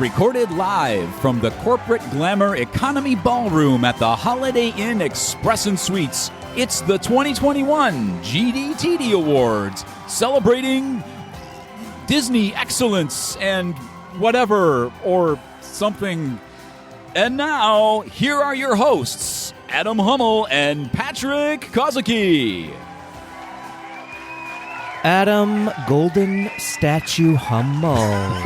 recorded live from the Corporate Glamour Economy Ballroom at the Holiday Inn Express and Suites. It's the 2021 GDTD Awards, celebrating Disney excellence and whatever, or something. And now, here are your hosts, Adam Hummel and Patrick Kozicki. Adam Golden Statue Hummel.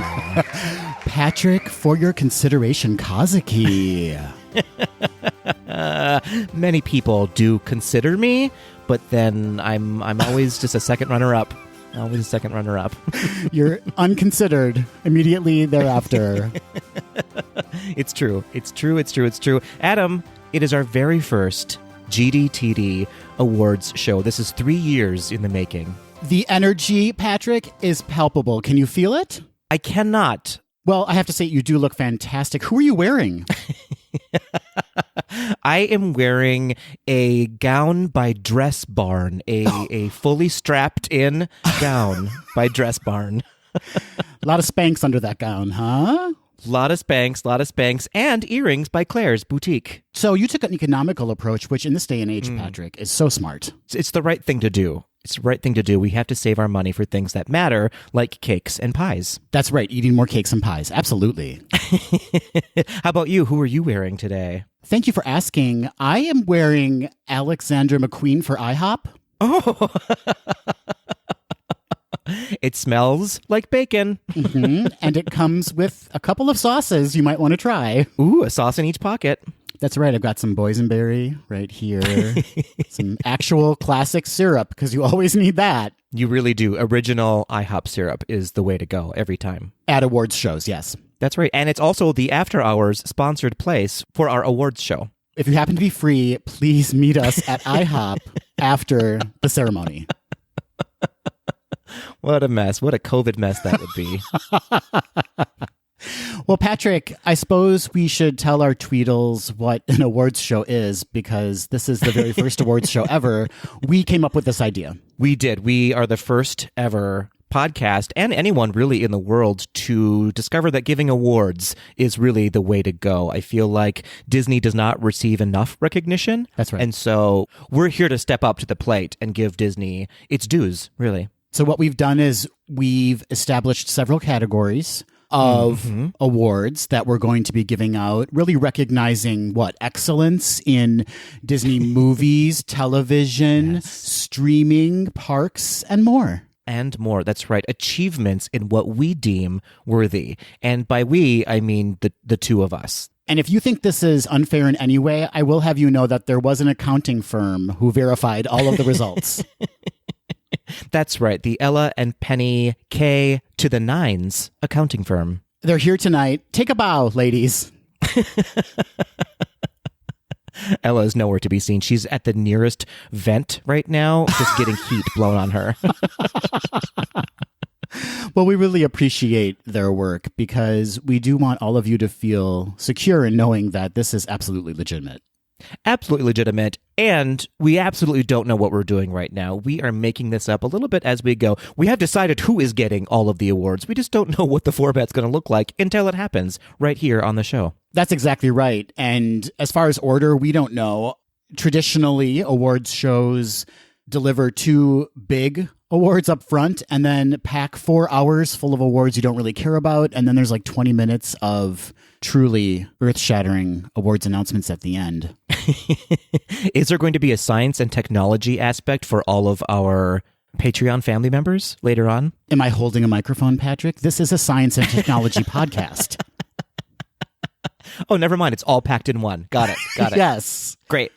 Patrick, for your consideration, Kozicki. Many people do consider me, but then I'm always just a second runner-up. Always a second runner-up. You're unconsidered immediately thereafter. It's true. It's true. Adam, it is our very first GDTD Awards show. This is 3 years in the making. The energy, Patrick, is palpable. Can you feel it? I cannot. Well, I have to say, you do look fantastic. Who are you wearing? I am wearing a gown by Dress Barn, a fully strapped-in gown by Dress Barn. A lot of Spanx under that gown, huh? Lot of Spanx, and earrings by Claire's Boutique. So you took an economical approach, which in this day and age, Patrick, is so smart. It's the right thing to do. It's the right thing to do. We have to save our money for things that matter, like cakes and pies. That's right. Eating more cakes and pies. Absolutely. How about you? Who are you wearing today? Thank you for asking. I am wearing Alexander McQueen for IHOP. Oh, it smells like bacon. Mm-hmm. And it comes with a couple of sauces you might want to try. Ooh, a sauce in each pocket. That's right. I've got some boysenberry right here. Some actual classic syrup, because you always need that. You really do. Original IHOP syrup is the way to go every time. At awards shows, yes. That's right. And it's also the after hours sponsored place for our awards show. If you happen to be free, please meet us at IHOP after the ceremony. What a mess. What a COVID mess that would be. Well, Patrick, I suppose we should tell our Tweedles what an awards show is, because this is the very first awards show ever. We came up with this idea. We did. We are the first ever podcast, and anyone really in the world, to discover that giving awards is really the way to go. I feel like Disney does not receive enough recognition. That's right. And so we're here to step up to the plate and give Disney its dues, really. So what we've done is we've established several categories of awards that we're going to be giving out, really recognizing excellence in Disney movies, television, streaming, parks, and more. And more. That's right. Achievements in what we deem worthy. And by we, I mean the two of us. And if you think this is unfair in any way, I will have you know that there was an accounting firm who verified all of the results. That's right. The Ella and Penny K to the Nines accounting firm. They're here tonight. Take a bow, ladies. Ella is nowhere to be seen. She's at the nearest vent right now, just getting heat blown on her. Well, we really appreciate their work, because we do want all of you to feel secure in knowing that this is absolutely legitimate. Absolutely legitimate, and we absolutely don't know what we're doing right now. We are making this up a little bit as we go. We have decided who is getting all of the awards. We just don't know what the format's going to look like until it happens right here on the show. That's exactly right. And as far as order, we don't know. Traditionally, awards shows deliver 2 big awards up front and then pack 4 hours full of awards you don't really care about. And then there's like 20 minutes of truly earth-shattering awards announcements at the end. Is there going to be a science and technology aspect for all of our Patreon family members later on? Am I holding a microphone, Patrick? This is a science and technology podcast. Oh, never mind. It's all packed in one. Got it. Yes. Great.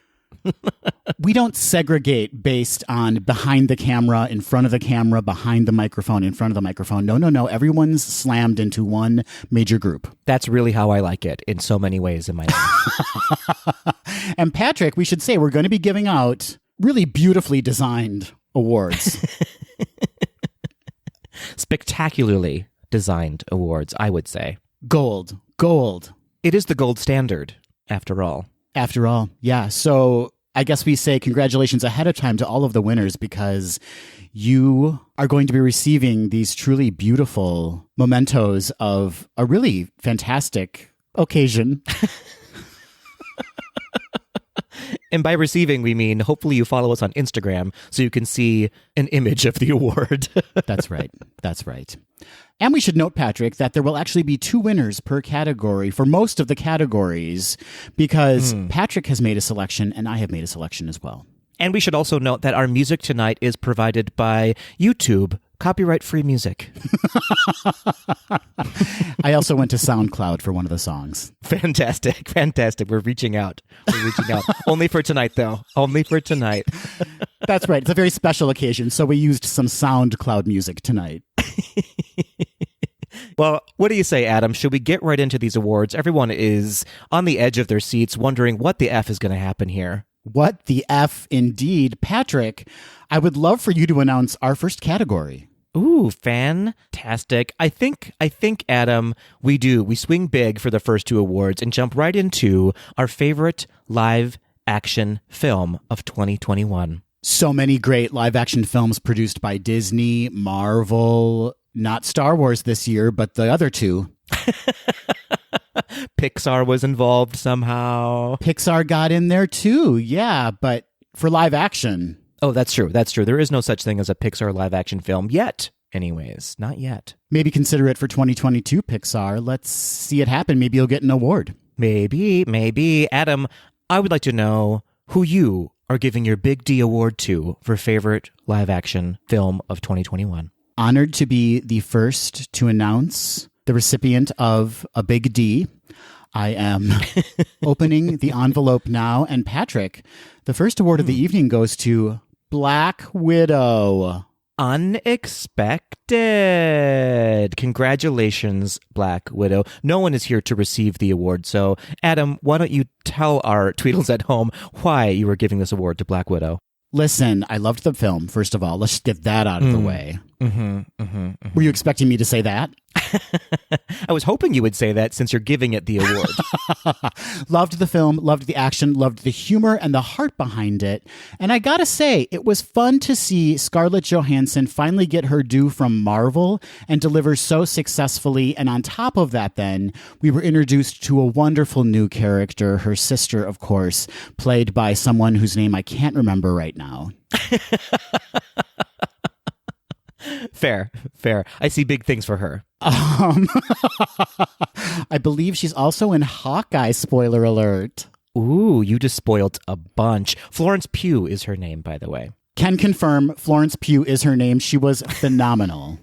We don't segregate based on behind the camera, in front of the camera, behind the microphone, in front of the microphone. No. Everyone's slammed into one major group. That's really how I like it in so many ways in my life. And Patrick, we should say we're going to be giving out really beautifully designed awards. Spectacularly designed awards, I would say. Gold. It It is the gold standard, after all. After all, yeah. So I guess we say congratulations ahead of time to all of the winners because you are going to be receiving these truly beautiful mementos of a really fantastic occasion. And by receiving, we mean hopefully you follow us on Instagram so you can see an image of the award. That's right. That's right. And we should note, Patrick, that there will actually be 2 winners per category for most of the categories because Patrick has made a selection and I have made a selection as well. And we should also note that our music tonight is provided by YouTube. Copyright-free music. I also went to SoundCloud for one of the songs. Fantastic. We're reaching out. Only for tonight, though. Only for tonight. That's right. It's a very special occasion, so we used some SoundCloud music tonight. Well, what do you say, Adam? Should we get right into these awards? Everyone is on the edge of their seats wondering what the F is going to happen here. What the F indeed. Patrick, I would love for you to announce our first category. Ooh, fantastic. I think, Adam, we do. We swing big for the first 2 awards and jump right into our favorite live action film of 2021. So many great live action films produced by Disney, Marvel, not Star Wars this year, but the other 2. Pixar was involved somehow. Pixar got in there too, yeah, but for live action. Oh, that's true. There is no such thing as a Pixar live action film yet. Anyways, not yet. Maybe consider it for 2022, Pixar. Let's see it happen. Maybe you'll get an award. Maybe. Adam, I would like to know who you are giving your Big D award to for favorite live action film of 2021. Honored to be the first to announce the recipient of a Big D. I am opening the envelope now. And Patrick, the first award of the evening goes to Black Widow. Unexpected. Congratulations, Black Widow. No one is here to receive the award. So, Adam, why don't you tell our Tweedles at home why you were giving this award to Black Widow? Listen, I loved the film, first of all. Let's just get that out of the way. Were you expecting me to say that? I was hoping you would say that since you're giving it the award. Loved the film, loved the action, loved the humor and the heart behind it. And I gotta say, it was fun to see Scarlett Johansson finally get her due from Marvel and deliver so successfully. And on top of that, then, we were introduced to a wonderful new character, her sister, of course, played by someone whose name I can't remember right now. Fair. I see big things for her. I believe she's also in Hawkeye, spoiler alert. Ooh, you just spoiled a bunch. Florence Pugh is her name, by the way. Can confirm Florence Pugh is her name. She was phenomenal.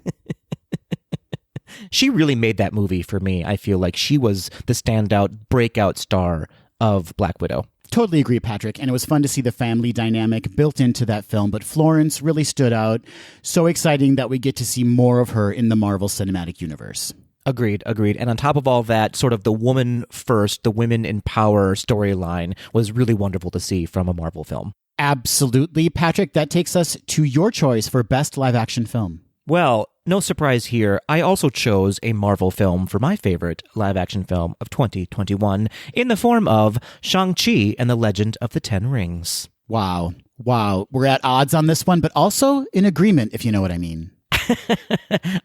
She really made that movie for me. I feel like she was the standout breakout star of Black Widow. Totally agree, Patrick. And it was fun to see the family dynamic built into that film. But Florence really stood out. So exciting that we get to see more of her in the Marvel Cinematic Universe. Agreed. And on top of all that, sort of the woman first, the women in power storyline was really wonderful to see from a Marvel film. Absolutely. Patrick, that takes us to your choice for Best Live Action Film. Well, no surprise here. I also chose a Marvel film for my favorite live-action film of 2021 in the form of Shang-Chi and the Legend of the Ten Rings. Wow. We're at odds on this one, but also in agreement, if you know what I mean.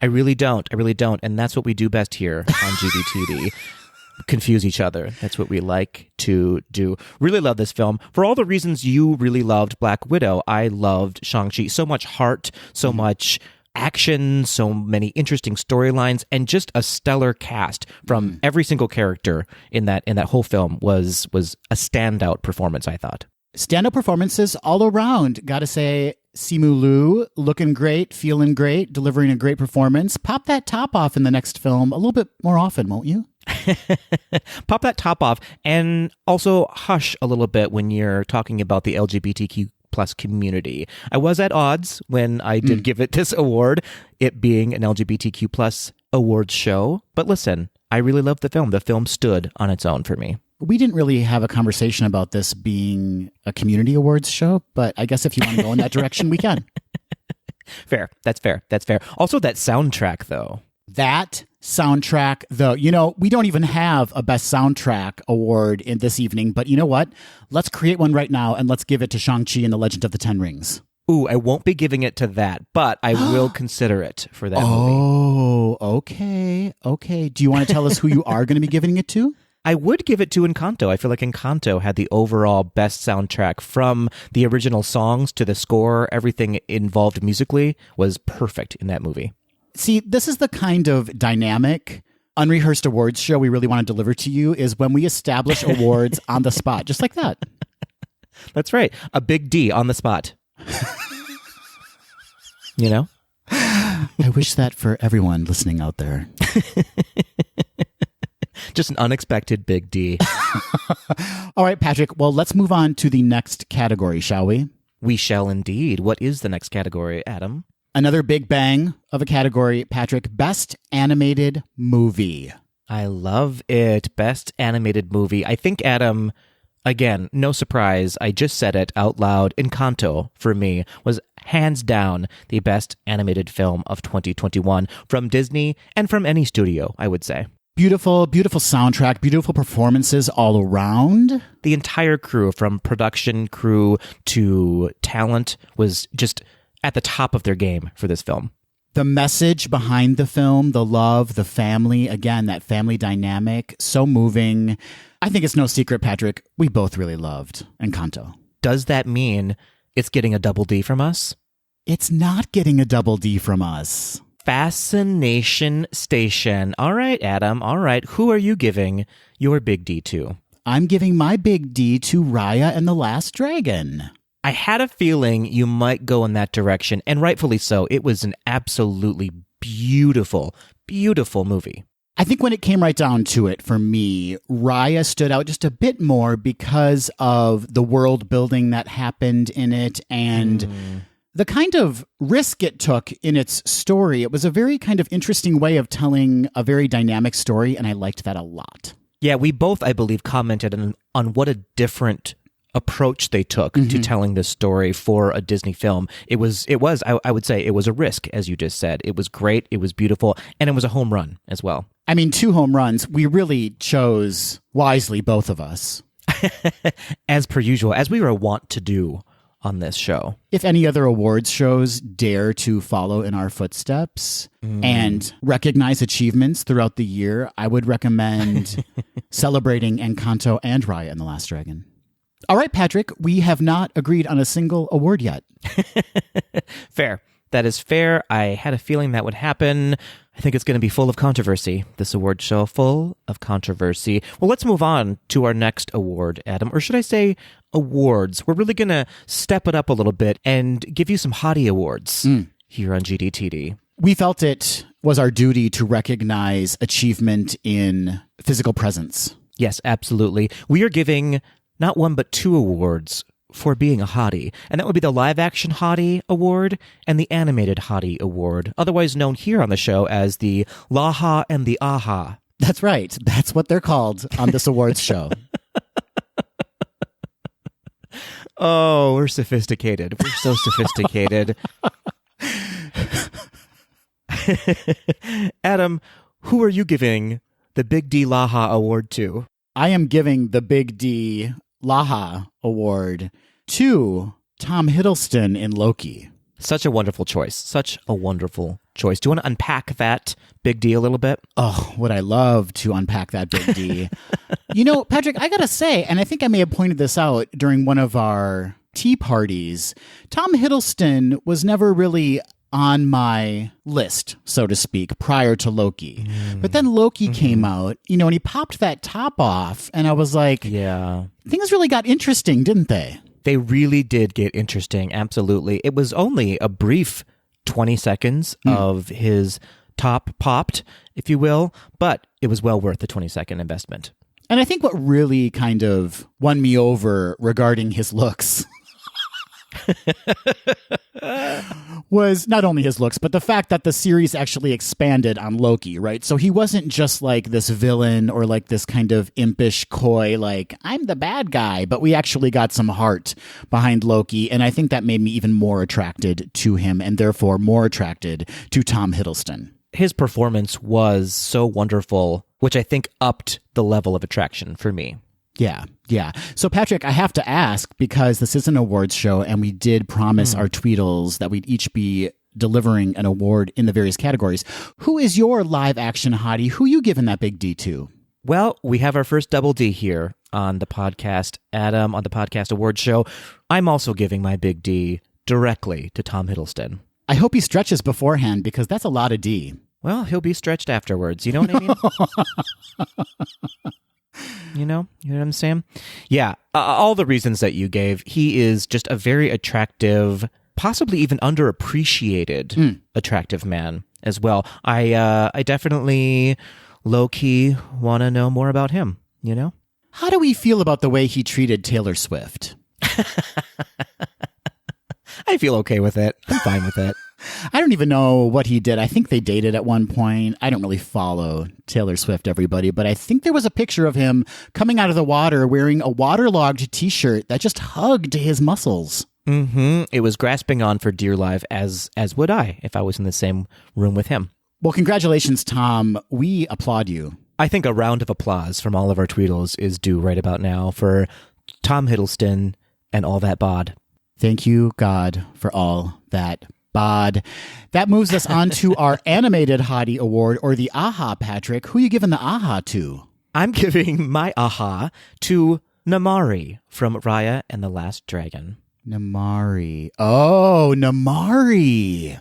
I really don't. And that's what we do best here on GDTD. Confuse each other. That's what we like to do. Really love this film. For all the reasons you really loved Black Widow, I loved Shang-Chi. So much heart, so much action, so many interesting storylines, and just a stellar cast from every single character in that whole film was a standout performance, I thought. Stand-up performances all around. Gotta say, Simu Liu, looking great, feeling great, delivering a great performance. Pop that top off in the next film a little bit more often, won't you? Pop that top off, and also hush a little bit when you're talking about the LGBTQ plus community. I was at odds when I did give it this award, it being an LGBTQ plus awards show. But listen, I really loved the film. The film stood on its own for me. We didn't really have a conversation about this being a community awards show, but I guess if you want to go in that direction, we can. Fair. That's fair. Also, that soundtrack, though. That soundtrack, though. We don't even have a best soundtrack award in this evening, but you know what? Let's create one right now and let's give it to Shang-Chi and the Legend of the Ten Rings. Ooh, I won't be giving it to that, but I will consider it for that movie. Oh, okay. Okay. Do you want to tell us who you are going to be giving it to? I would give it to Encanto. I feel like Encanto had the overall best soundtrack, from the original songs to the score. Everything involved musically was perfect in that movie. See, this is the kind of dynamic, unrehearsed awards show we really want to deliver to you, is when we establish awards on the spot, just like that. That's right. A big D on the spot. I wish that for everyone listening out there. Just an unexpected big D. All right, Patrick. Well, let's move on to the next category, shall we? We shall indeed. What is the next category, Adam? Another big bang of a category, Patrick. Best Animated Movie. I love it. Best Animated Movie. I think, Adam, again, no surprise, I just said it out loud. Encanto, for me, was hands down the best animated film of 2021 from Disney and from any studio, I would say. Beautiful, beautiful soundtrack, beautiful performances all around. The entire crew, from production crew to talent, was just at the top of their game for this film. The message behind the film, the love, the family, again, that family dynamic, so moving. I think it's no secret, Patrick, we both really loved Encanto. Does that mean it's getting a double D from us? It's not getting a double D from us. Fascination Station. All right, Adam. All right. Who are you giving your big D to? I'm giving my big D to Raya and the Last Dragon. I had a feeling you might go in that direction, and rightfully so. It was an absolutely beautiful, beautiful movie. I think when it came right down to it, for me, Raya stood out just a bit more because of the world building that happened in it and the kind of risk it took in its story. It was a very kind of interesting way of telling a very dynamic story, and I liked that a lot. Yeah, we both, I believe, commented on what a different approach they took to telling this story for a Disney film. I would say it was a risk, as you just said. It was great, it was beautiful, and it was a home run as well. I mean, 2 home runs. We really chose wisely, both of us. As per usual, as we were wont to do on this show. If any other awards shows dare to follow in our footsteps and recognize achievements throughout the year, I would recommend celebrating Encanto and Raya and the Last Dragon. All right, Patrick, we have not agreed on a single award yet. Fair. That is fair. I had a feeling that would happen. I think it's going to be full of controversy, this award show, full of controversy. Well, let's move on to our next award, Adam. Or should I say awards? We're really going to step it up a little bit and give you some hottie awards here on GDTD. We felt it was our duty to recognize achievement in physical presence. Yes, absolutely. We are giving not 1 but 2 awards for being a hottie, and that would be the Live Action Hottie Award and the Animated Hottie Award, otherwise known here on the show as the Laha and the Aha. That's right. That's what they're called on this awards show. Oh, we're sophisticated. We're so sophisticated. Adam, who are you giving the Big D Laha Award to? I am giving the Big D Laha Award to Tom Hiddleston in Loki. Such a wonderful choice. Such a wonderful choice. Do you want to unpack that Big D a little bit? Oh, would I love to unpack that Big D. You know, Patrick, I gotta say, and I think I may have pointed this out during one of our tea parties, Tom Hiddleston was never really on my list, so to speak, prior to Loki. But then Loki came out, and he popped that top off, and I was like, yeah, things really got interesting, didn't they? They really did get interesting, absolutely. It was only a brief 20 seconds of his top popped, if you will, but it was well worth the 20-second investment. And I think what really kind of won me over regarding his looks was not only his looks, but the fact that the series actually expanded on Loki, right? So he wasn't just like this villain or like this kind of impish, coy, like, I'm the bad guy, but we actually got some heart behind Loki. And I think that made me even more attracted to him and therefore more attracted to Tom Hiddleston. his performance was so wonderful, which I think upped the level of attraction for me. Yeah. So, Patrick, I have to ask, because this is an awards show and we did promise our Tweedles that we'd each be delivering an award in the various categories. Who is your live action hottie? Who you giving that big D to? Well, we have our first double D here on the podcast, Adam, on the podcast awards show. I'm also giving my big D directly to Tom Hiddleston. I hope he stretches beforehand, because that's a lot of D. Well, he'll be stretched afterwards. You know what I mean? You know what I'm saying? Yeah, all the reasons that you gave. He is just a very attractive, possibly even underappreciated attractive man as well. I definitely low-key want to know more about him, you know? How do we feel about the way he treated Taylor Swift? I feel okay with it. I'm fine with it. I don't even know what he did. I think they dated at one point. I don't really follow Taylor Swift, everybody, but I think there was a picture of him coming out of the water wearing a waterlogged t-shirt that just hugged his muscles. Mm-hmm. It was grasping on for dear life, as would I if I was in the same room with him. Well, congratulations, Tom. We applaud you. I think a round of applause from all of our Tweedles is due right about now for Tom Hiddleston and all that bod. Thank you, God, for all that bod. That moves us on to our Animated Hottie Award, or the AHA, Patrick. Who are you giving the AHA to? I'm giving my AHA to Namari from Raya and the Last Dragon. Namari. Oh, Namari.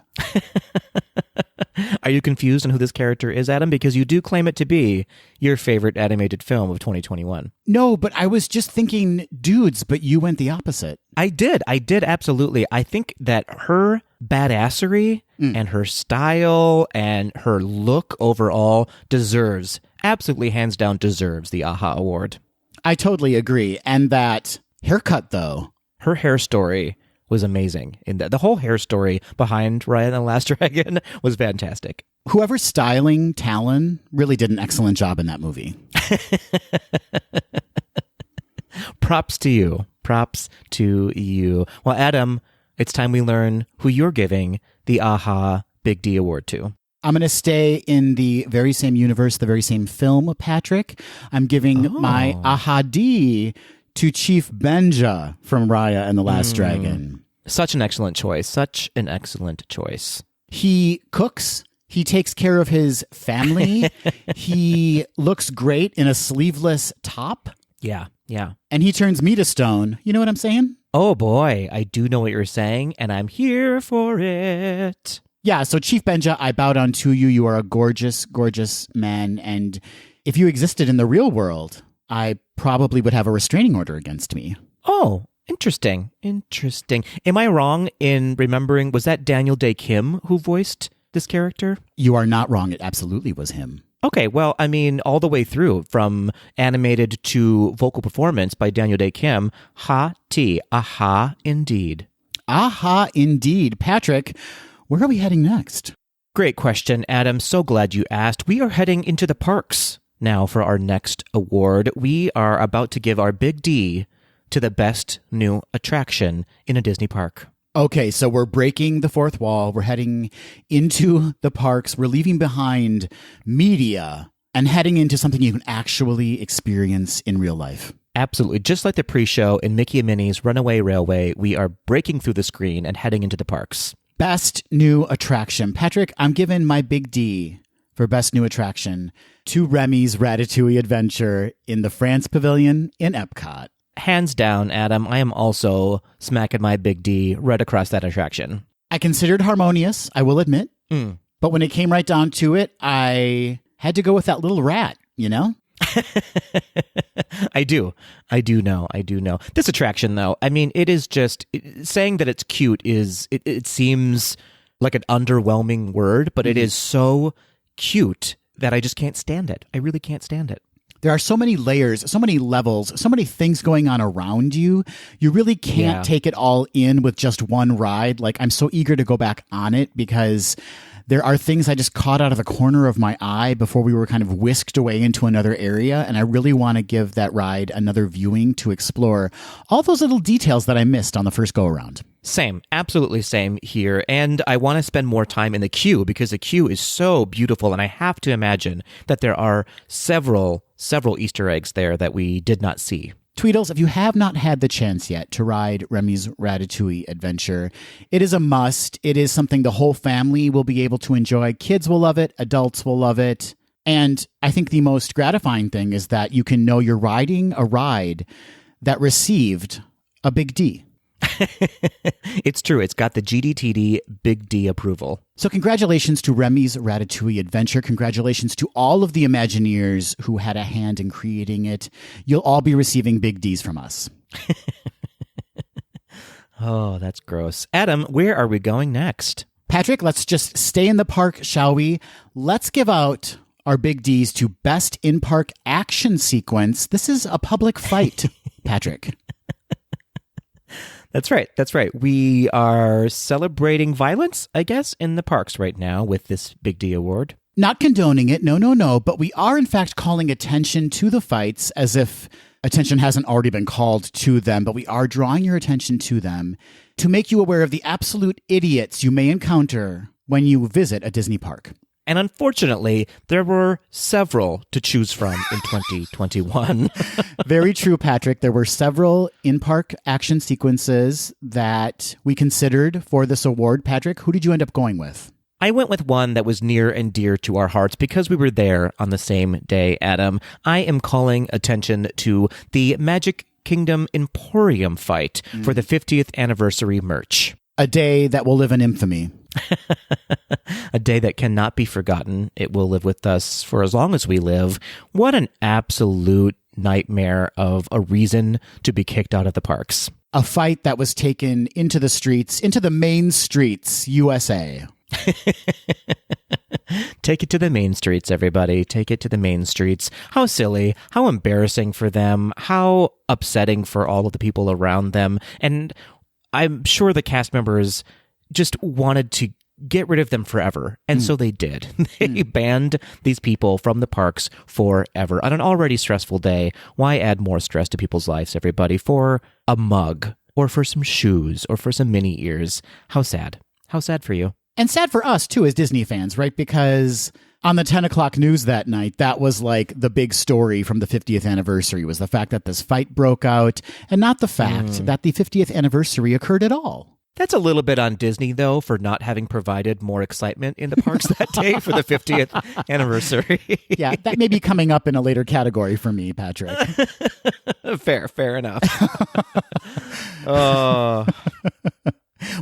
Are you confused on who this character is, Adam? Because you do claim it to be your favorite animated film of 2021. No, but I was just thinking dudes, but you went the opposite. I did, absolutely. I think that her badassery and her style and her look overall absolutely hands down deserves the AHA Award. I totally agree. And that haircut, though. Her hair story was amazing. The whole hair story behind Raya and the Last Dragon was fantastic. Whoever's styling Talon really did an excellent job in that movie. Props to you. Props to you. Well, Adam, it's time we learn who you're giving the AHA Big D Award to. I'm going to stay in the very same universe, the very same film, Patrick. I'm giving my AHA D to Chief Benja from Raya and the Last Dragon. Such an excellent choice. Such an excellent choice. He cooks. He takes care of his family. He looks great in a sleeveless top. Yeah. And he turns me to stone. You know what I'm saying? Oh boy, I do know what you're saying, and I'm here for it. Yeah, so Chief Benja, I bow down to you. You are a gorgeous, gorgeous man. And if you existed in the real world, I probably would have a restraining order against me. Oh, interesting. Am I wrong in remembering, was that Daniel Day Kim who voiced this character? You are not wrong. It absolutely was him. Okay, well, I mean, all the way through, from animated to vocal performance by Daniel Day Kim, AHA indeed. AHA indeed. Patrick, where are we heading next? Great question, Adam. So glad you asked. We are heading into the parks now for our next award. We are about to give our Big D to the best new attraction in a Disney park. Okay, so we're breaking the fourth wall. We're heading into the parks. We're leaving behind media and heading into something you can actually experience in real life. Absolutely. Just like the pre-show in Mickey and Minnie's Runaway Railway, we are breaking through the screen and heading into the parks. Best new attraction. Patrick, I'm giving my Big D for best new attraction to Remy's Ratatouille Adventure in the France Pavilion in Epcot. Hands down, Adam, I am also smacking my Big D right across that attraction. I considered harmonious, I will admit. But when it came right down to it, I had to go with that little rat, you know? I do know. This attraction, though, I mean, it is just, saying that it's cute is, it seems like an underwhelming word, but it is so cute that I just can't stand it. I really can't stand it. There are so many layers, so many levels, so many things going on around you. You really can't take it all in with just one ride. Like, I'm so eager to go back on it because There are things I just caught out of the corner of my eye before we were kind of whisked away into another area, and I really want to give that ride another viewing to explore all those little details that I missed on the first go-around. Same, absolutely same here. And I want to spend more time in the queue because the queue is so beautiful, and I have to imagine that there are several Easter eggs there that we did not see. Tweedles, if you have not had the chance yet to ride Remy's Ratatouille adventure, it is a must. It is something the whole family will be able to enjoy. Kids will love it. Adults will love it. And I think the most gratifying thing is that you can know you're riding a ride that received a Big D. It's true. It's got the GDTD Big D approval. So congratulations to Remy's Ratatouille adventure. Congratulations to all of the Imagineers who had a hand in creating it. You'll all be receiving Big Ds from us. Oh, that's gross. Adam, where are we going next? Patrick, let's just stay in the park, shall we? Let's give out our Big Ds to Best In-Park Action Sequence. This is a public fight, Patrick. That's right. That's right. We are celebrating violence, I guess, in the parks right now with this Big D award. Not condoning it, no, but we are in fact calling attention to the fights as if attention hasn't already been called to them, but we are drawing your attention to them to make you aware of the absolute idiots you may encounter when you visit a Disney park. And unfortunately, there were several to choose from in 2021. Very true, Patrick. There were several in-park action sequences that we considered for this award. Patrick, who did you end up going with? I went with one that was near and dear to our hearts because we were there on the same day, Adam. I am calling attention to the Magic Kingdom Emporium fight for the 50th anniversary merch. A day that will live in infamy. A day that cannot be forgotten. It will live with us for as long as we live. What an absolute nightmare of a reason to be kicked out of the parks. A fight that was taken into the streets, into the main streets, USA. Take it to the main streets, everybody. Take it to the main streets. How silly, how embarrassing for them, how upsetting for all of the people around them. And I'm sure the cast members just wanted to get rid of them forever. And so they did. They banned these people from the parks forever. On an already stressful day, why add more stress to people's lives, everybody? For a mug, or for some shoes, or for some mini ears. How sad. How sad for you. And sad for us, too, as Disney fans, right? Because on the 10 o'clock news that night, that was like the big story from the 50th anniversary, was the fact that this fight broke out, and not the fact that the 50th anniversary occurred at all. That's a little bit on Disney, though, for not having provided more excitement in the parks that day for the 50th anniversary. Yeah, that may be coming up in a later category for me, Patrick. Fair enough. Oh.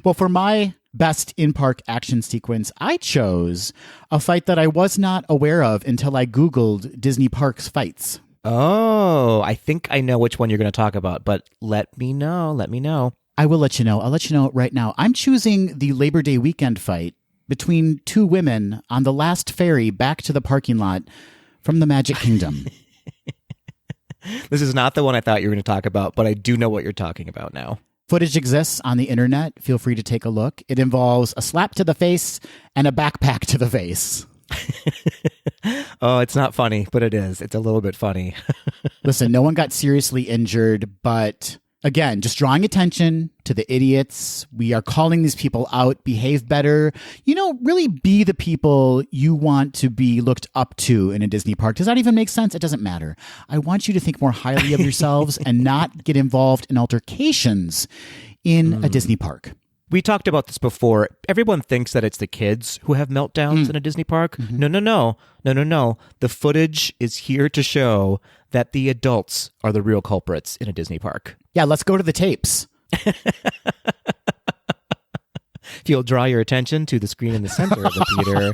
Well, for my best in-park action sequence, I chose a fight that I was not aware of until I Googled Disney Parks fights. Oh, I think I know which one you're going to talk about, but let me know. I will let you know. I'll let you know right now. I'm choosing the Labor Day weekend fight between two women on the last ferry back to the parking lot from the Magic Kingdom. This is not the one I thought you were going to talk about, but I do know what you're talking about now. Footage exists on the internet. Feel free to take a look. It involves a slap to the face and a backpack to the face. Oh, it's not funny, but it is. It's a little bit funny. Listen, no one got seriously injured, but again, just drawing attention to the idiots. We are calling these people out. Behave better. Really be the people you want to be looked up to in a Disney park. Does that even make sense? It doesn't matter. I want you to think more highly of yourselves and not get involved in altercations in a Disney park. We talked about this before. Everyone thinks that it's the kids who have meltdowns in a Disney park. No. The footage is here to show that the adults are the real culprits in a Disney park. Yeah, let's go to the tapes. If you'll draw your attention to the screen in the center of the theater,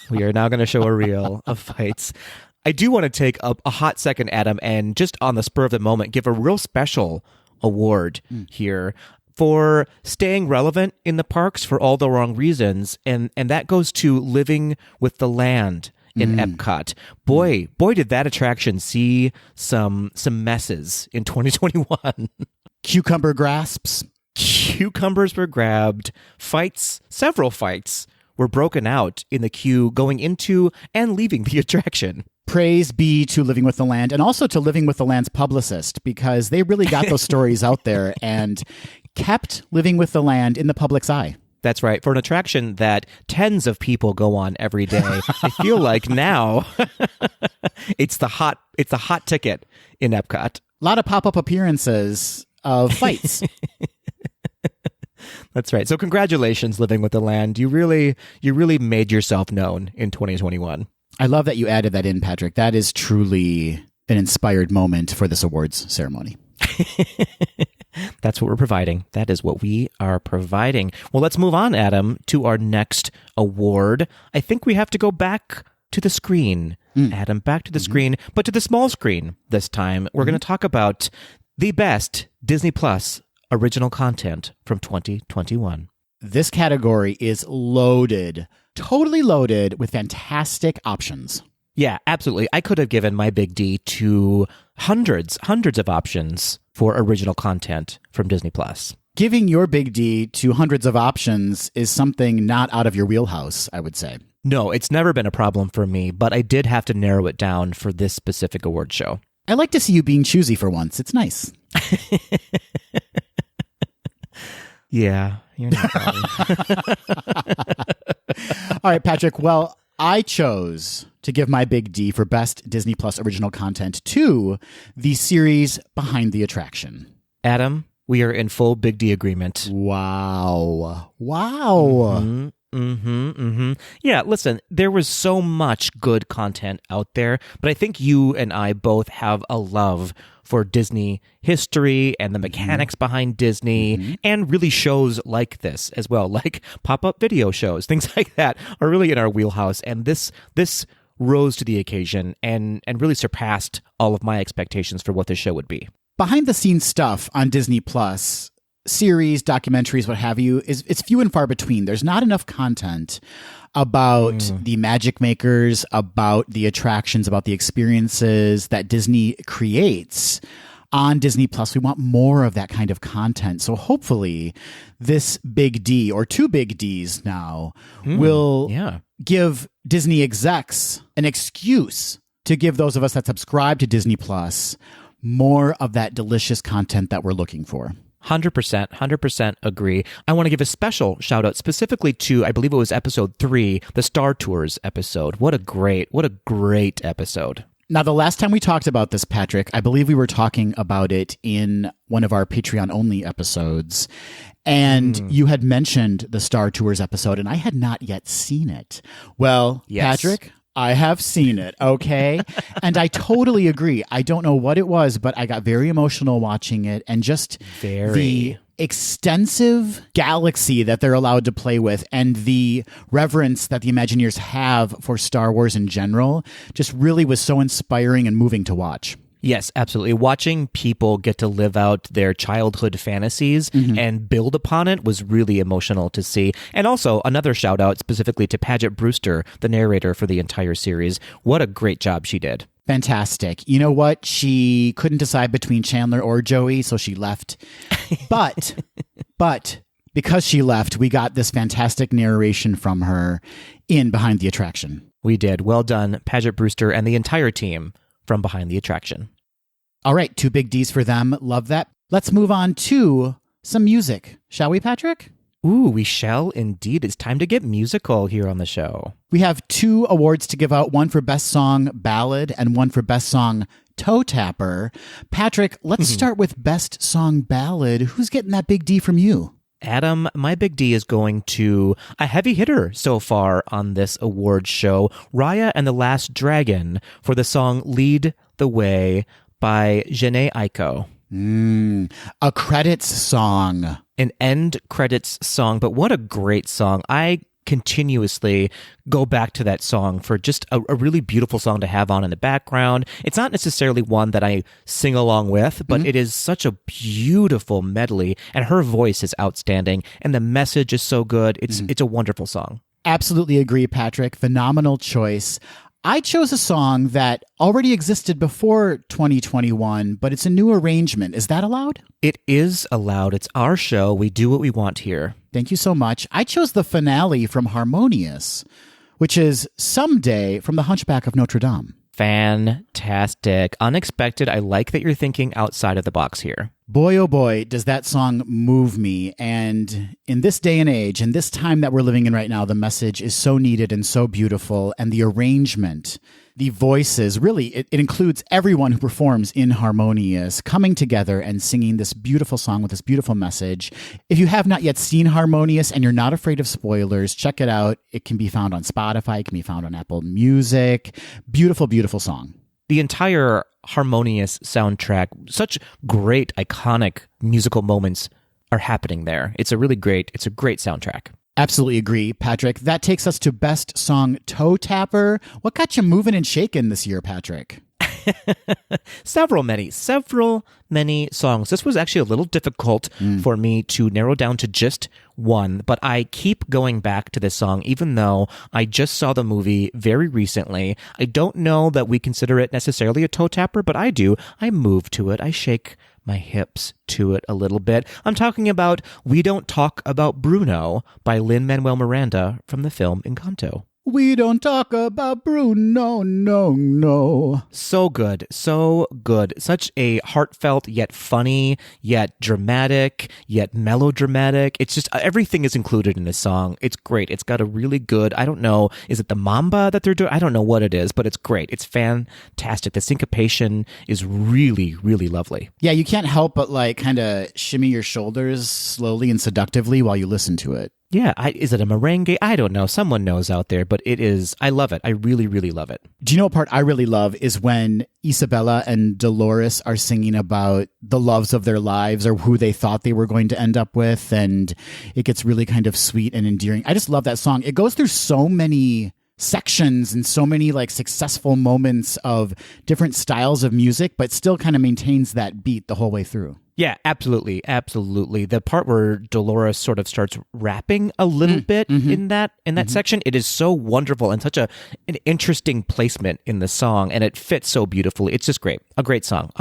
we are now going to show a reel of fights. I do want to take a hot second, Adam, and just on the spur of the moment, give a real special award here for staying relevant in the parks for all the wrong reasons. And that goes to Living with the Land in Epcot. Boy, did that attraction see some messes in 2021. Cucumber grasps. Cucumbers were grabbed. Several fights were broken out in the queue going into and leaving the attraction. Praise be to Living with the Land and also to Living with the Land's publicist, because they really got those stories out there and kept Living with the Land in the public's eye. That's right. For an attraction that tens of people go on every day, I feel like now it's the hot ticket in Epcot. A lot of pop-up appearances of fights. That's right. So congratulations, Living with the Land. You really made yourself known in 2021. I love that you added that in, Patrick. That is truly an inspired moment for this awards ceremony. That's what we're providing. That is what we are providing. Well, let's move on, Adam, to our next award. I think we have to go back to the screen. Adam, back to the screen, but to the small screen this time. We're going to talk about the best Disney Plus original content from 2021. This category is loaded, totally loaded with fantastic options. Yeah, absolutely. I could have given my big D to hundreds of options for original content from Disney Plus. Giving your big D to hundreds of options is something not out of your wheelhouse, I would say. No, it's never been a problem for me, but I did have to narrow it down for this specific award show. I like to see you being choosy for once. It's nice. Yeah, you're not wrong. All right, Patrick. Well, I chose to give my big D for best Disney Plus original content to the series Behind the Attraction. Adam, we are in full big D agreement. Wow. Yeah, listen, there was so much good content out there, but I think you and I both have a love for Disney history and the mechanics behind Disney, and really shows like this as well, like pop-up video shows, things like that are really in our wheelhouse. And this rose to the occasion and really surpassed all of my expectations for what this show would be. Behind the scenes stuff on Disney Plus, series, documentaries, what have you, it's few and far between. There's not enough content about the magic makers, about the attractions, about the experiences that Disney creates on Disney Plus. We want more of that kind of content. So hopefully this big D, or two big Ds now, will give Disney execs an excuse to give those of us that subscribe to Disney Plus more of that delicious content that we're looking for. 100% agree. I want to give a special shout out specifically to, I believe it was episode 3, the Star Tours episode. What a great episode. Now, the last time we talked about this, Patrick, I believe we were talking about it in one of our Patreon only episodes. And you had mentioned the Star Tours episode, and I had not yet seen it. Well, yes. Patrick, I have seen it, okay? And I totally agree. I don't know what it was, but I got very emotional watching it, and just the extensive galaxy that they're allowed to play with and the reverence that the Imagineers have for Star Wars in general just really was so inspiring and moving to watch. Yes, absolutely. Watching people get to live out their childhood fantasies and build upon it was really emotional to see. And also, another shout out specifically to Paget Brewster, the narrator for the entire series. What a great job she did. Fantastic. You know what? She couldn't decide between Chandler or Joey, so she left. But because she left, we got this fantastic narration from her in Behind the Attraction. We did. Well done, Paget Brewster and the entire team from Behind the Attraction. All right, two big Ds for them. Love that. Let's move on to some music. Shall we, Patrick? Ooh, we shall indeed. It's time to get musical here on the show. We have 2 awards to give out, one for Best Song Ballad and one for Best Song Toe Tapper. Patrick, let's start with Best Song Ballad. Who's getting that big D from you? Adam, my big D is going to a heavy hitter so far on this award show, Raya and the Last Dragon, for the song Lead the Way by Jhené Aiko. A credits song. An end credits song, but what a great song. I continuously go back to that song for just a really beautiful song to have on in the background. It's not necessarily one that I sing along with, but it is such a beautiful medley, and her voice is outstanding, and the message is so good. It's a wonderful song. Absolutely agree, Patrick. Phenomenal choice. I chose a song that already existed before 2021, but it's a new arrangement. Is that allowed? It is allowed. It's our show. We do what we want here. Thank you so much. I chose the finale from Harmonious, which is Someday from The Hunchback of Notre Dame. Fantastic. Unexpected. I like that you're thinking outside of the box here. Boy, oh boy, does that song move me. And in this day and age, in this time that we're living in right now, the message is so needed and so beautiful. And the arrangement, the voices, really, it includes everyone who performs in Harmonious coming together and singing this beautiful song with this beautiful message. If you have not yet seen Harmonious and you're not afraid of spoilers, check it out. It can be found on Spotify. It can be found on Apple Music. Beautiful, beautiful song. The entire Harmonious soundtrack, such great, iconic musical moments are happening there. It's a great soundtrack. Absolutely agree, Patrick. That takes us to Best Song Toe Tapper. What got you moving and shaking this year, Patrick? Several many songs. This was actually a little difficult for me to narrow down to just one, but I keep going back to this song even though I just saw the movie very recently. I don't know that we consider it necessarily a toe tapper, but I do. I move to it. I shake my hips to it a little bit. I'm talking about We Don't Talk About Bruno by Lin-Manuel Miranda from the film Encanto. We don't talk about Bruno, no. So good, so good. Such a heartfelt, yet funny, yet dramatic, yet melodramatic. It's just, everything is included in this song. It's great. It's got a really good, I don't know, is it the mamba that they're doing? I don't know what it is, but it's great. It's fantastic. The syncopation is really, really lovely. Yeah, you can't help but kind of shimmy your shoulders slowly and seductively while you listen to it. Yeah, is it a merengue? I don't know. Someone knows out there, but it is. I love it. I really, really love it. Do you know what part I really love is when Isabella and Dolores are singing about the loves of their lives or who they thought they were going to end up with, and it gets really kind of sweet and endearing. I just love that song. It goes through so many sections and so many successful moments of different styles of music, but still kind of maintains that beat the whole way through. Yeah, absolutely. Absolutely. The part where Dolores sort of starts rapping a little bit in that section, it is so wonderful and such an interesting placement in the song, and it fits so beautifully. It's just great. A great song.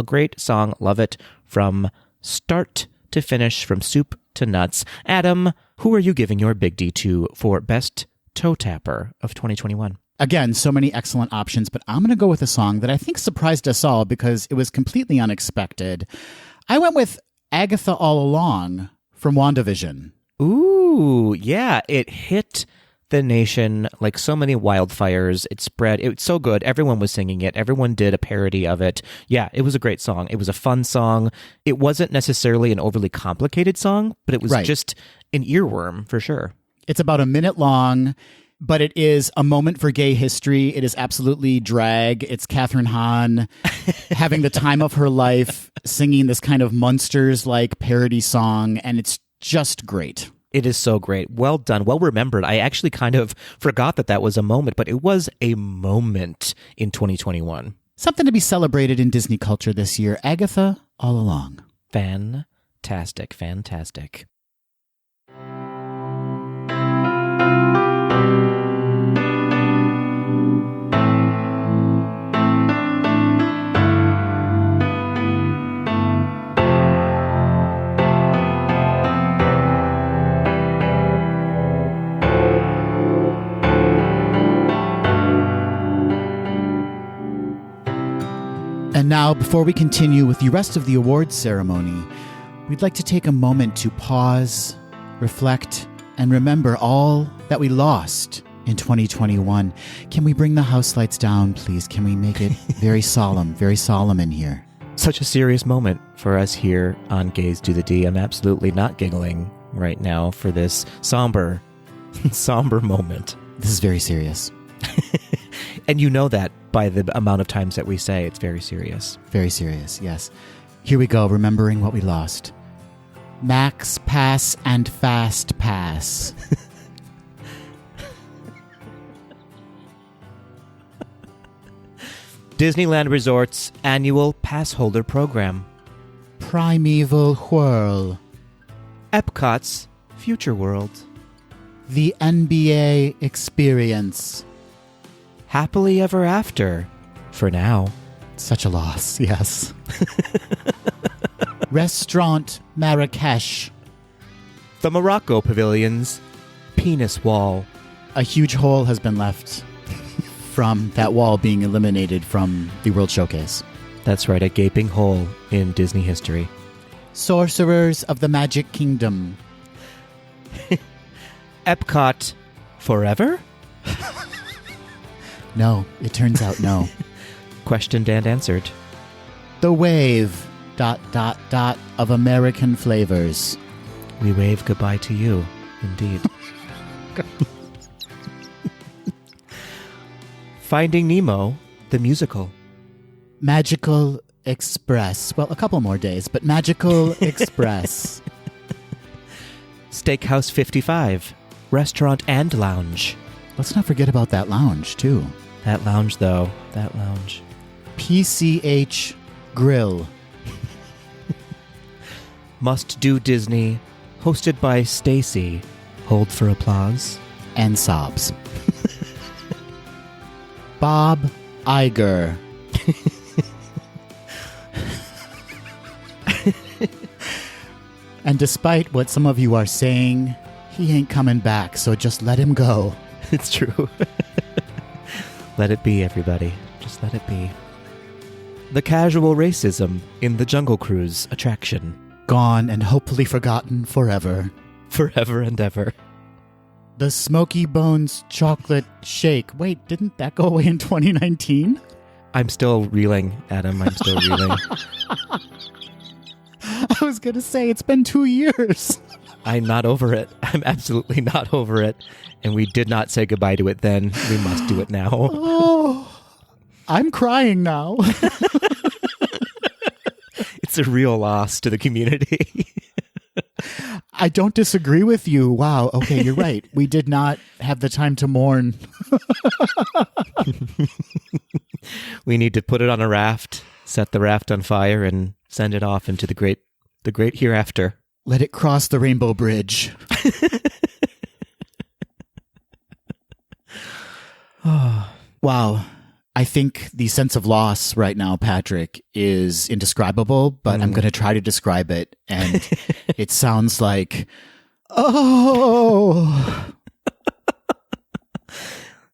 Love it from start to finish, from soup to nuts. Adam, who are you giving your Big D to for Best Toe Tapper of 2021? Again, so many excellent options, but I'm going to go with a song that I think surprised us all because it was completely unexpected. I went with Agatha All Along from WandaVision. Ooh, yeah, it hit the nation like so many wildfires. It spread. It's so good. Everyone was singing it. Everyone did a parody of it. Yeah, it was a great song. It was a fun song. It wasn't necessarily an overly complicated song, but it was just an earworm for sure. It's about a minute long, but it is a moment for gay history. It is absolutely drag. It's Catherine Hahn having the time of her life, singing this kind of Munsters-like parody song, and it's just great. It is so great. Well done. Well remembered. I actually kind of forgot that was a moment, but it was a moment in 2021. Something to be celebrated in Disney culture this year. Agatha All Along. Fantastic. Fantastic. And now, before we continue with the rest of the awards ceremony, we'd like to take a moment to pause, reflect, and remember all that we lost in 2021. Can we bring the house lights down, please? Can we make it very solemn in here? Such a serious moment for us here on Gaze Do the D. I'm absolutely not giggling right now for this somber moment. This is very serious. And you know that by the amount of times that we say it's very serious. Very serious, yes. Here we go, remembering what we lost. Max Pass and Fast Pass. Disneyland Resort's annual pass holder program. Primeval Whirl. Epcot's Future World. The NBA Experience. happily ever after. For now. Such a loss, yes. Restaurant Marrakesh. The Morocco Pavilion's penis wall. A huge hole has been left from that wall being eliminated from the World Showcase. That's right, a gaping hole in Disney history. Sorcerers of the Magic Kingdom. Epcot forever? No, it turns out no. Questioned and answered. The wave... of American flavors. We wave goodbye to you, indeed. Finding Nemo, the musical. Magical Express. Well, a couple more days, but Magical Express. Steakhouse 55, restaurant and lounge. Let's not forget about that lounge, too. That lounge, though. That lounge. PCH Grill. Must Do Disney, hosted by Stacy. Hold for applause. And sobs. Bob Iger. And despite what some of you are saying, he ain't coming back, so just let him go. It's true. Let it be, everybody. Just let it be. The casual racism in the Jungle Cruise attraction. Gone and hopefully forgotten forever. Forever and ever. The Smoky Bones chocolate shake. Wait, didn't that go away in 2019? I'm still reeling, Adam. I'm still reeling. I was going to say, it's been 2 years. I'm not over it. I'm absolutely not over it. And we did not say goodbye to it then. We must do it now. Oh, I'm crying now. It's a real loss to the community. I don't disagree with you. Wow. Okay, you're right. We did not have the time to mourn. We need to put it on a raft, set the raft on fire, and send it off into the great hereafter. Let it cross the Rainbow Bridge. Wow. I think the sense of loss right now, Patrick, is indescribable, but I'm going to try to describe it. And it sounds like, oh.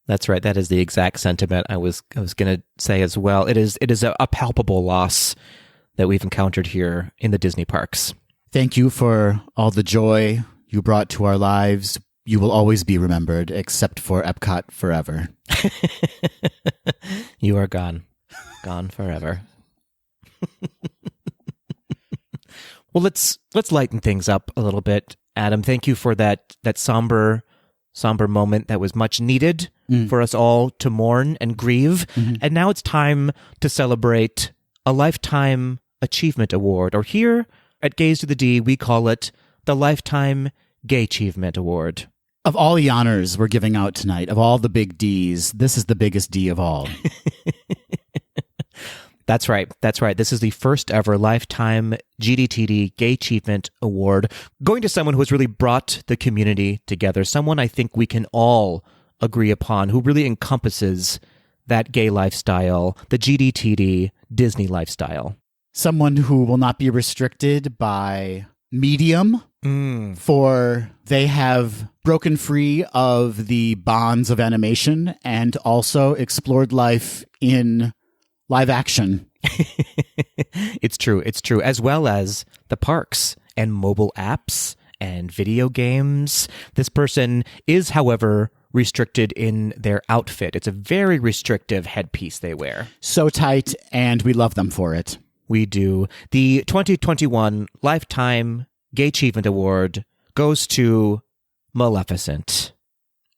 That's right. That is the exact sentiment I was going to say as well. It is a palpable loss that we've encountered here in the Disney parks. Thank you for all the joy you brought to our lives. You will always be remembered, except for Epcot forever. You are gone. Gone forever. Well, let's lighten things up a little bit. Adam, thank you for that somber moment that was much needed for us all to mourn and grieve. Mm-hmm. And now it's time to celebrate a Lifetime Achievement Award, or here at Gaze to the D, we call it the Lifetime Gay Achievement Award. Of all the honors we're giving out tonight, of all the big Ds, this is the biggest D of all. That's right. That's right. This is the first ever Lifetime GDTD Gay Achievement Award, going to someone who has really brought the community together, someone I think we can all agree upon, who really encompasses that gay lifestyle, the GDTD Disney lifestyle. Someone who will not be restricted by medium, for they have broken free of the bonds of animation and also explored life in live action. It's true. It's true. As well as the parks and mobile apps and video games. This person is, however, restricted in their outfit. It's a very restrictive headpiece they wear. So tight, and we love them for it. We do. The 2021 Lifetime Gay Achievement Award goes to Maleficent.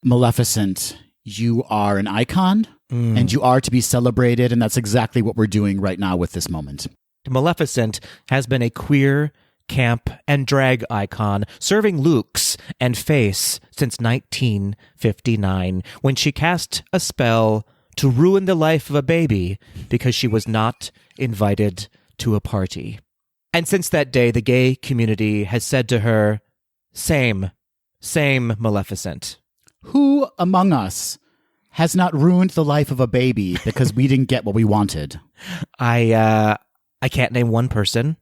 Maleficent, you are an icon, and you are to be celebrated, and that's exactly what we're doing right now with this moment. Maleficent has been a queer, camp, and drag icon, serving looks and face since 1959, when she cast a spell to ruin the life of a baby because she was not invited to a party. And since that day, the gay community has said to her, same, Maleficent. Who among us has not ruined the life of a baby because we didn't get what we wanted. I can't name one person.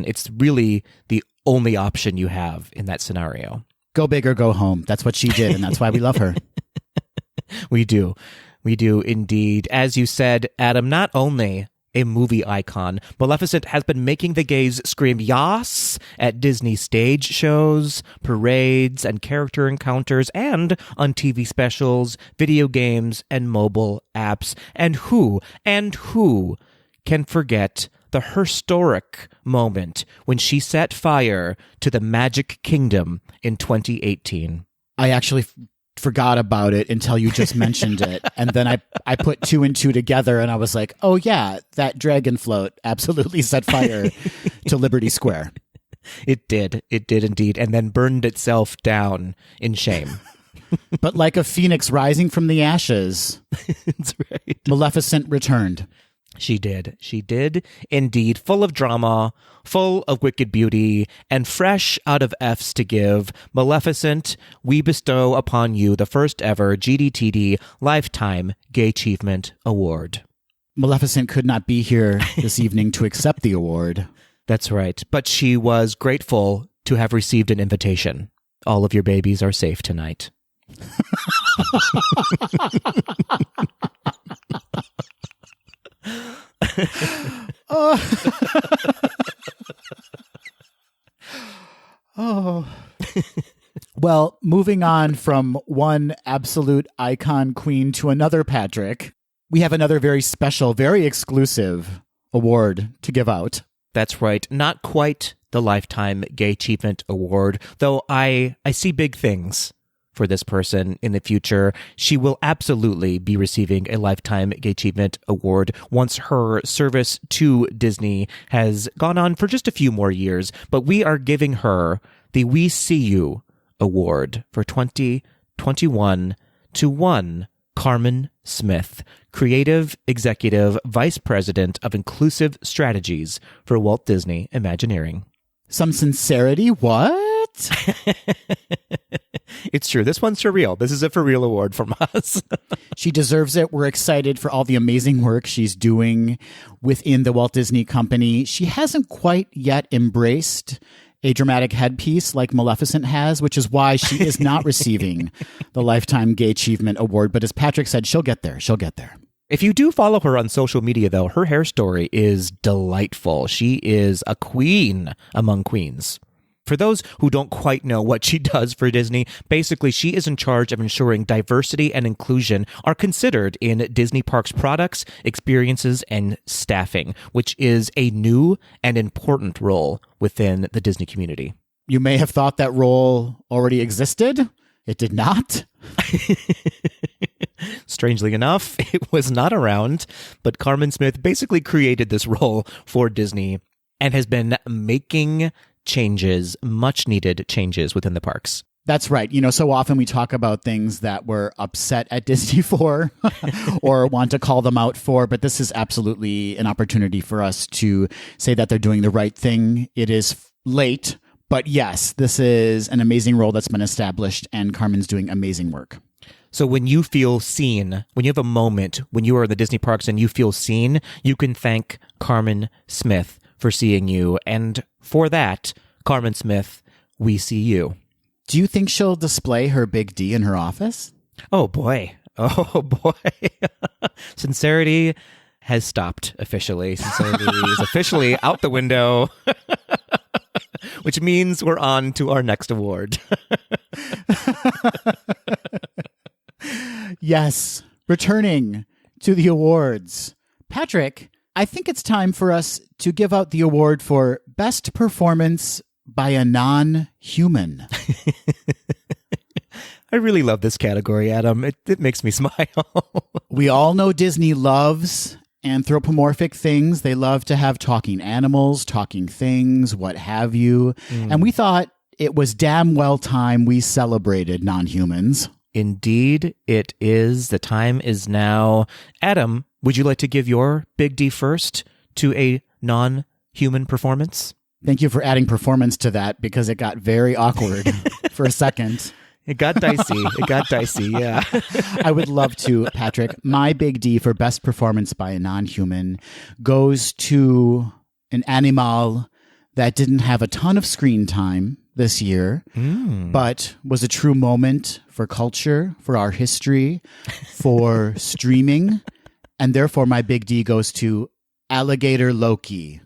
It's really the only option you have in that scenario. Go big or go home. That's what she did, and that's why we love her. We do indeed. As you said, Adam, not only a movie icon, Maleficent has been making the gays scream yas at Disney stage shows, parades, and character encounters, and on TV specials, video games, and mobile apps. And who can forget the historic moment when she set fire to the Magic Kingdom in 2018? I actually forgot about it until you just mentioned it. And then I put two and two together and I was like, oh yeah, that dragon float absolutely set fire to Liberty Square. It did indeed, and then burned itself down in shame. But like a phoenix rising from the ashes, That's right. Maleficent returned. She did indeed, full of drama, full of wicked beauty, and fresh out of F's to give. Maleficent, we bestow upon you the first ever GDTD Lifetime Gay Achievement Award. Maleficent could not be here this evening to accept the award. That's right, but she was grateful to have received an invitation. All of your babies are safe tonight. Oh. Well, moving on from one absolute icon queen to another, Patrick, we have another very special, very exclusive award to give out. That's right. Not quite the Lifetime Gay Achievement Award, though I see big things for this person in the future. She will absolutely be receiving a Lifetime Gay Achievement Award once her service to Disney has gone on for just a few more years. But we are giving her the We See You Award for 2021 to one Carmen Smith, Creative Executive Vice President of Inclusive Strategies for Walt Disney Imagineering. Some sincerity? What? It's true. This one's for real. This is a for real award from us. She deserves it. We're excited for all the amazing work she's doing within the Walt Disney Company. She hasn't quite yet embraced a dramatic headpiece like Maleficent has, which is why she is not receiving the Lifetime Gay Achievement Award. But as Patrick said, she'll get there. She'll get there. If you do follow her on social media, though, her hair story is delightful. She is a queen among queens. For those who don't quite know what she does for Disney, basically she is in charge of ensuring diversity and inclusion are considered in Disney Parks products, experiences, and staffing, which is a new and important role within the Disney community. You may have thought that role already existed. It did not. Strangely enough, it was not around, but Carmen Smith basically created this role for Disney and has been making changes, much needed changes within the parks. That's right. You know, so often we talk about things that we're upset at Disney for or want to call them out for, but this is absolutely an opportunity for us to say that they're doing the right thing. It is late, but yes, this is an amazing role that's been established and Carmen's doing amazing work. So when you feel seen, when you have a moment, when you are in the Disney parks and you feel seen, you can thank Carmen Smith for seeing you. And for that, Carmen Smith, we see you. Do you think she'll display her big D in her office? Oh, boy. Sincerity has stopped officially. Sincerity is officially out the window, which means we're on to our next award. Yes, returning to the awards. Patrick, I think it's time for us to give out the award for Best Performance by a Non-Human. I really love this category, Adam. It makes me smile. We all know Disney loves anthropomorphic things. They love to have talking animals, talking things, what have you. And we thought it was damn well time we celebrated non-humans. Indeed, it is. The time is now. Adam, would you like to give your Big D first to a non-human performance? Thank you for adding performance to that because it got very awkward for a second. It got dicey. It got dicey, yeah. I would love to, Patrick. My big D for best performance by a non-human goes to an animal that didn't have a ton of screen time this year, but was a true moment for culture, for our history, for streaming. And therefore, my big D goes to Alligator Loki.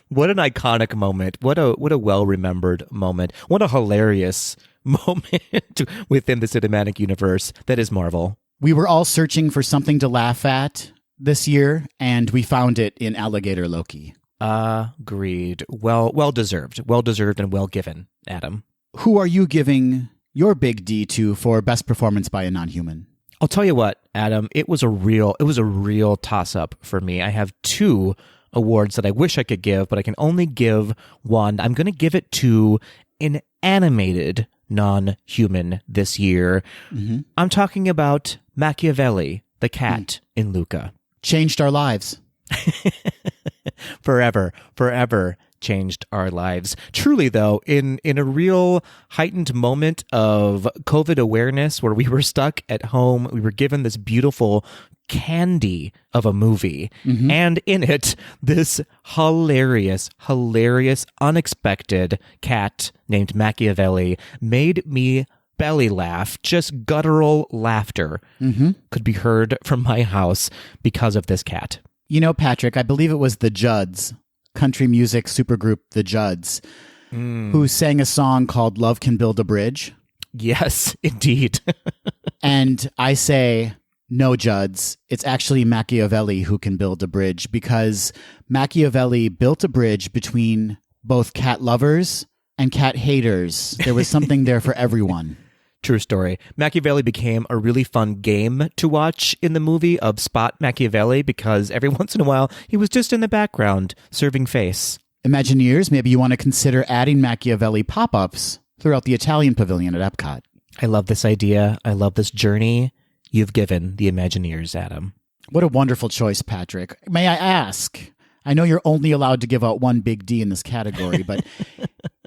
What an iconic moment. What a well-remembered moment. What a hilarious moment within the cinematic universe that is Marvel. We were all searching for something to laugh at this year, and we found it in Alligator Loki. Agreed. Well deserved. Well deserved and well given, Adam. Who are you giving your big D to for best performance by a non-human? I'll tell you what, Adam, it was a real toss-up for me. I have two awards that I wish I could give, but I can only give one. I'm going to give it to an animated non-human this year. Mm-hmm. I'm talking about Machiavelli, the cat in Luca. Changed our lives. Forever changed our lives. Truly, though, in a real heightened moment of COVID awareness where we were stuck at home, we were given this beautiful candy of a movie. Mm-hmm. And in it, this hilarious, unexpected cat named Machiavelli made me belly laugh. Just guttural laughter could be heard from my house because of this cat. You know, Patrick, I believe it was the Judds, country music supergroup The Judds, who sang a song called Love Can Build a Bridge. Yes, indeed. And I say, no, Judds, it's actually Machiavelli who can build a bridge, because Machiavelli built a bridge between both cat lovers and cat haters. There was something there for everyone. True story. Machiavelli became a really fun game to watch in the movie of Spot Machiavelli, because every once in a while he was just in the background serving face. Imagineers, maybe you want to consider adding Machiavelli pop-ups throughout the Italian pavilion at Epcot. I love this idea. I love this journey you've given the Imagineers, Adam. What a wonderful choice, Patrick. May I ask, I know you're only allowed to give out one big D in this category, but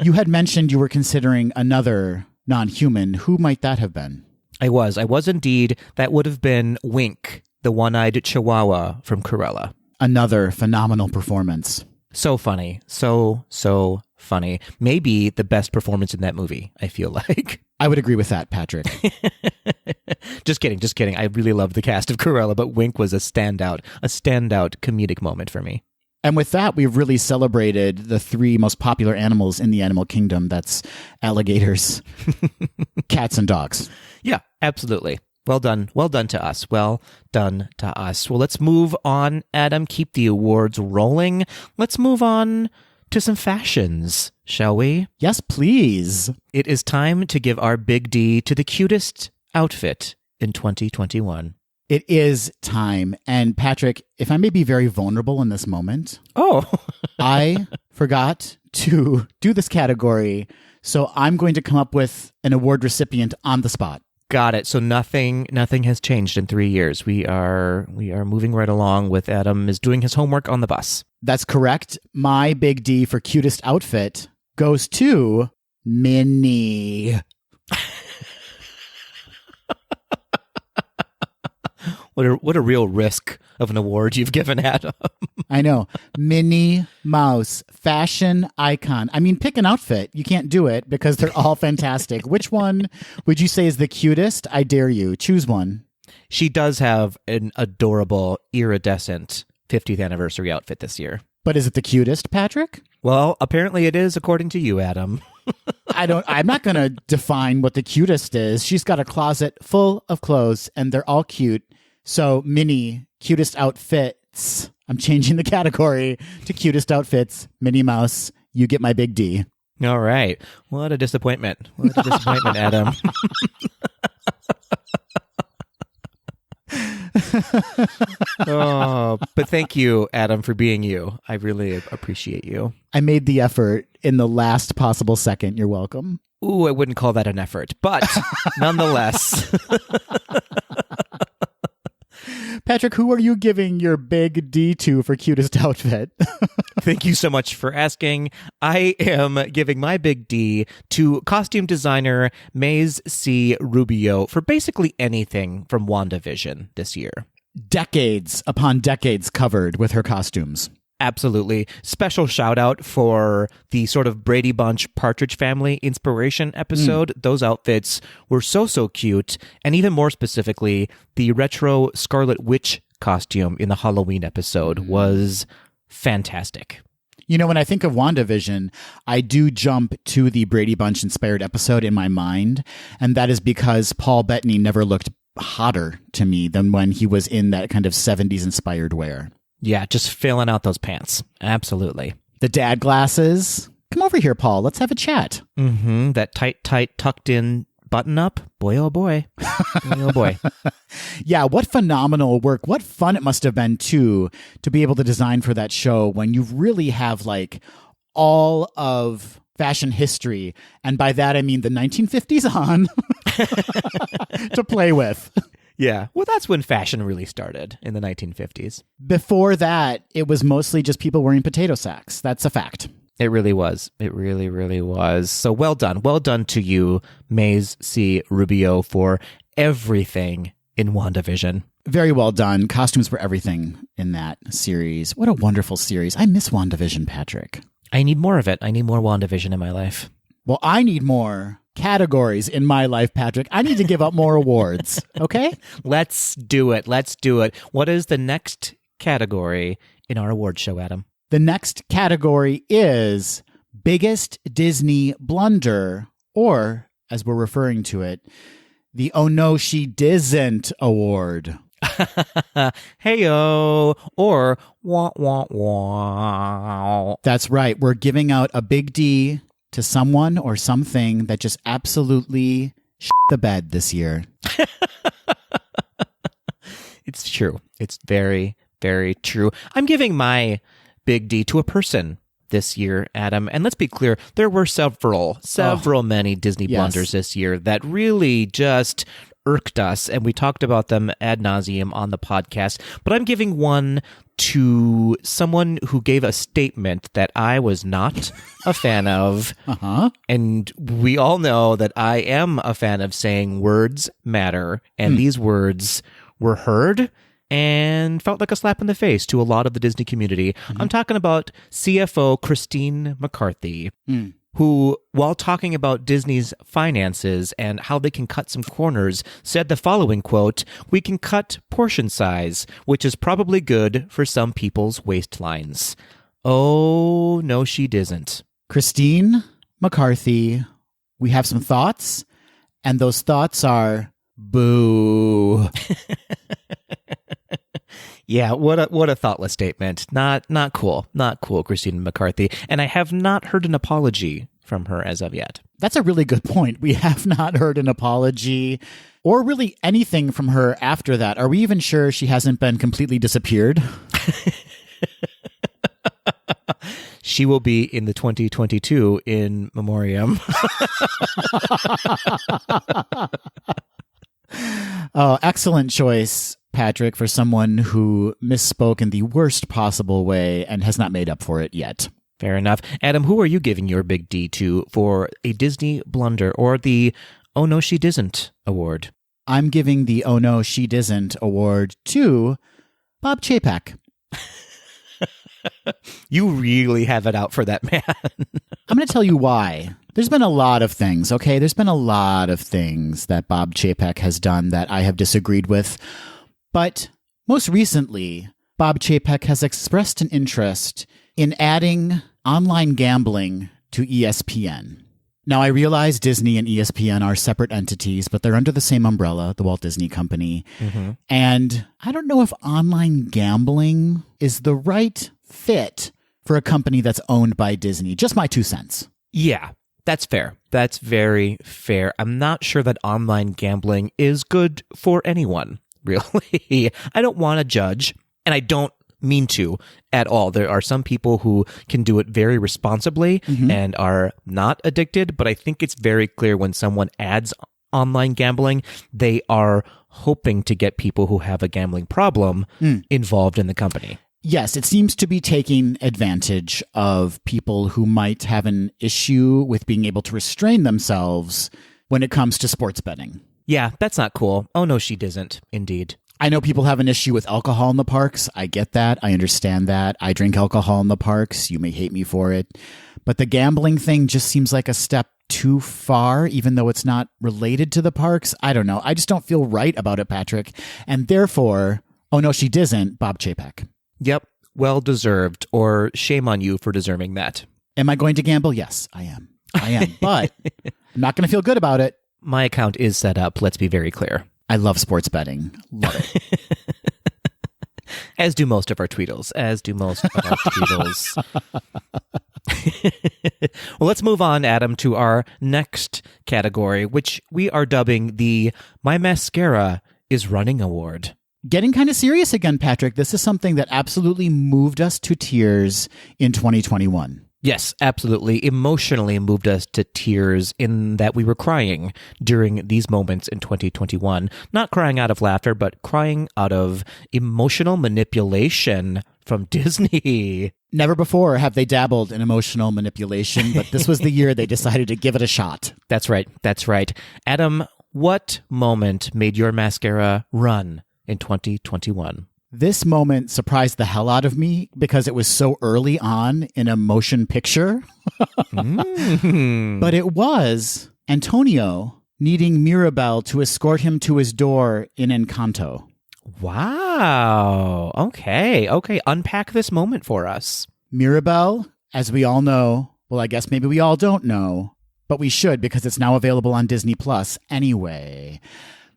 you had mentioned you were considering another non-human. Who might that have been? I was indeed. That would have been Wink, the one-eyed chihuahua from Cruella. Another phenomenal performance. So funny. So funny. Maybe the best performance in that movie, I feel like. I would agree with that, Patrick. Just kidding. I really loved the cast of Cruella, but Wink was a standout comedic moment for me. And with that, we've really celebrated the three most popular animals in the animal kingdom. That's alligators, cats, and dogs. Yeah, absolutely. Well done to us. Well, let's move on, Adam. Keep the awards rolling. Let's move on to some fashions, shall we? Yes, please. It is time to give our big D to the cutest outfit in 2021. It is time. And Patrick, if I may be very vulnerable in this moment. Oh. I forgot to do this category, so I'm going to come up with an award recipient on the spot. Got it. So nothing has changed in 3 years. We are moving right along with Adam is doing his homework on the bus. That's correct. My big D for cutest outfit goes to Minnie. What a real risk of an award you've given Adam. I know. Minnie Mouse, fashion icon. I mean, pick an outfit. You can't do it because they're all fantastic. Which one would you say is the cutest? I dare you. Choose one. She does have an adorable, iridescent 50th anniversary outfit this year. But is it the cutest, Patrick? Well, apparently it is, according to you, Adam. I'm not going to define what the cutest is. She's got a closet full of clothes and they're all cute. So, Minnie, cutest outfits. I'm changing the category to cutest outfits. Minnie Mouse, you get my big D. All right. What a disappointment. Adam. Oh, but thank you, Adam, for being you. I really appreciate you. I made the effort in the last possible second. You're welcome. Ooh, I wouldn't call that an effort, but nonetheless. Patrick, who are you giving your big D to for cutest outfit? Thank you so much for asking. I am giving my big D to costume designer Maze C. Rubio for basically anything from WandaVision this year. Decades upon decades covered with her costumes. Absolutely. Special shout out for the sort of Brady Bunch Partridge Family inspiration episode. Those outfits were so cute. And even more specifically, the retro Scarlet Witch costume in the Halloween episode was fantastic. You know, when I think of WandaVision, I do jump to the Brady Bunch inspired episode in my mind. And that is because Paul Bettany never looked hotter to me than when he was in that kind of 70s inspired wear. Yeah, just filling out those pants. Absolutely. The dad glasses. Come over here, Paul. Let's have a chat. Mm-hmm. That tight, tucked in button up. Boy, oh boy. Boy, oh boy. Yeah, what phenomenal work. What fun it must have been, too, to be able to design for that show when you really have, like, all of fashion history. And by that, I mean the 1950s on to play with. Yeah. Well, that's when fashion really started in the 1950s. Before that, it was mostly just people wearing potato sacks. That's a fact. It really was. It really, really was. So well done. Well done to you, Maze C. Rubio, for everything in WandaVision. Very well done. Costumes were everything in that series. What a wonderful series. I miss WandaVision, Patrick. I need more of it. I need more WandaVision in my life. Well, I need more categories in my life, Patrick. I need to give up more awards. Okay? Let's do it. Let's do it. What is the next category in our award show, Adam? The next category is Biggest Disney Blunder, or, as we're referring to it, the Oh No She Disn't Award. Heyo, or wah, wah, wah. That's right. We're giving out a big D to someone or something that just absolutely shit the bed this year. It's true. It's very, very true. I'm giving my big D to a person this year, Adam. And let's be clear, there were several many Disney blunders this year that really just irked us, and we talked about them ad nauseum on the podcast. But I'm giving one to someone who gave a statement that I was not a fan of. And we all know that I am a fan of saying words matter, and these words were heard and felt like a slap in the face to a lot of the Disney community. I'm talking about CFO Christine McCarthy, who, while talking about Disney's finances and how they can cut some corners, said the following quote, "We can cut portion size, which is probably good for some people's waistlines." Oh, no, she didn't. Christine McCarthy, we have some thoughts, and those thoughts are boo. Yeah, what a thoughtless statement. Not cool. Not cool, Christine McCarthy. And I have not heard an apology from her as of yet. That's a really good point. We have not heard an apology or really anything from her after that. Are we even sure she hasn't been completely disappeared? She will be in the 2022 in memoriam. Oh, excellent choice, Patrick, for someone who misspoke in the worst possible way and has not made up for it yet. Fair enough. Adam, who are you giving your big D to for a Disney blunder or the Oh No She Disn't award? I'm giving the Oh No She Disn't award to Bob Chapek. You really have it out for that man. I'm going to tell you why. There's been a lot of things, okay? There's been a lot of things that Bob Chapek has done that I have disagreed with. But most recently, Bob Chapek has expressed an interest in adding online gambling to ESPN. Now, I realize Disney and ESPN are separate entities, but they're under the same umbrella, the Walt Disney Company. And I don't know if online gambling is the right fit for a company that's owned by Disney. Just my 2 cents. Yeah, that's fair. That's very fair. I'm not sure that online gambling is good for anyone, really. I don't want to judge, and I don't mean to at all. There are some people who can do it very responsibly and are not addicted, but I think it's very clear when someone adds online gambling, they are hoping to get people who have a gambling problem involved in the company. Yes, it seems to be taking advantage of people who might have an issue with being able to restrain themselves when it comes to sports betting. Yeah, that's not cool. Oh, no, she doesn't. Indeed. I know people have an issue with alcohol in the parks. I get that. I understand that. I drink alcohol in the parks. You may hate me for it. But the gambling thing just seems like a step too far, even though it's not related to the parks. I don't know. I just don't feel right about it, Patrick. And therefore, oh no, she doesn't, Bob Chapek. Yep. Well deserved, or shame on you for deserving that. Am I going to gamble? Yes, I am. But I'm not going to feel good about it. My account is set up, let's be very clear. I love sports betting. Love it. As do most of our Tweedles. Well, let's move on, Adam, to our next category, which we are dubbing the My Mascara is Running Award. Getting kind of serious again, Patrick. This is something that absolutely moved us to tears in 2021. Yes, absolutely. Emotionally moved us to tears in that we were crying during these moments in 2021. Not crying out of laughter, but crying out of emotional manipulation from Disney. Never before have they dabbled in emotional manipulation, but this was the year they decided to give it a shot. That's right. Adam, what moment made your mascara run in 2021? This moment surprised the hell out of me because it was so early on in a motion picture. But it was Antonio needing Mirabel to escort him to his door in Encanto. Wow. Okay. Unpack this moment for us. Mirabel, as we all know, well, I guess maybe we all don't know, but we should because it's now available on Disney Plus anyway.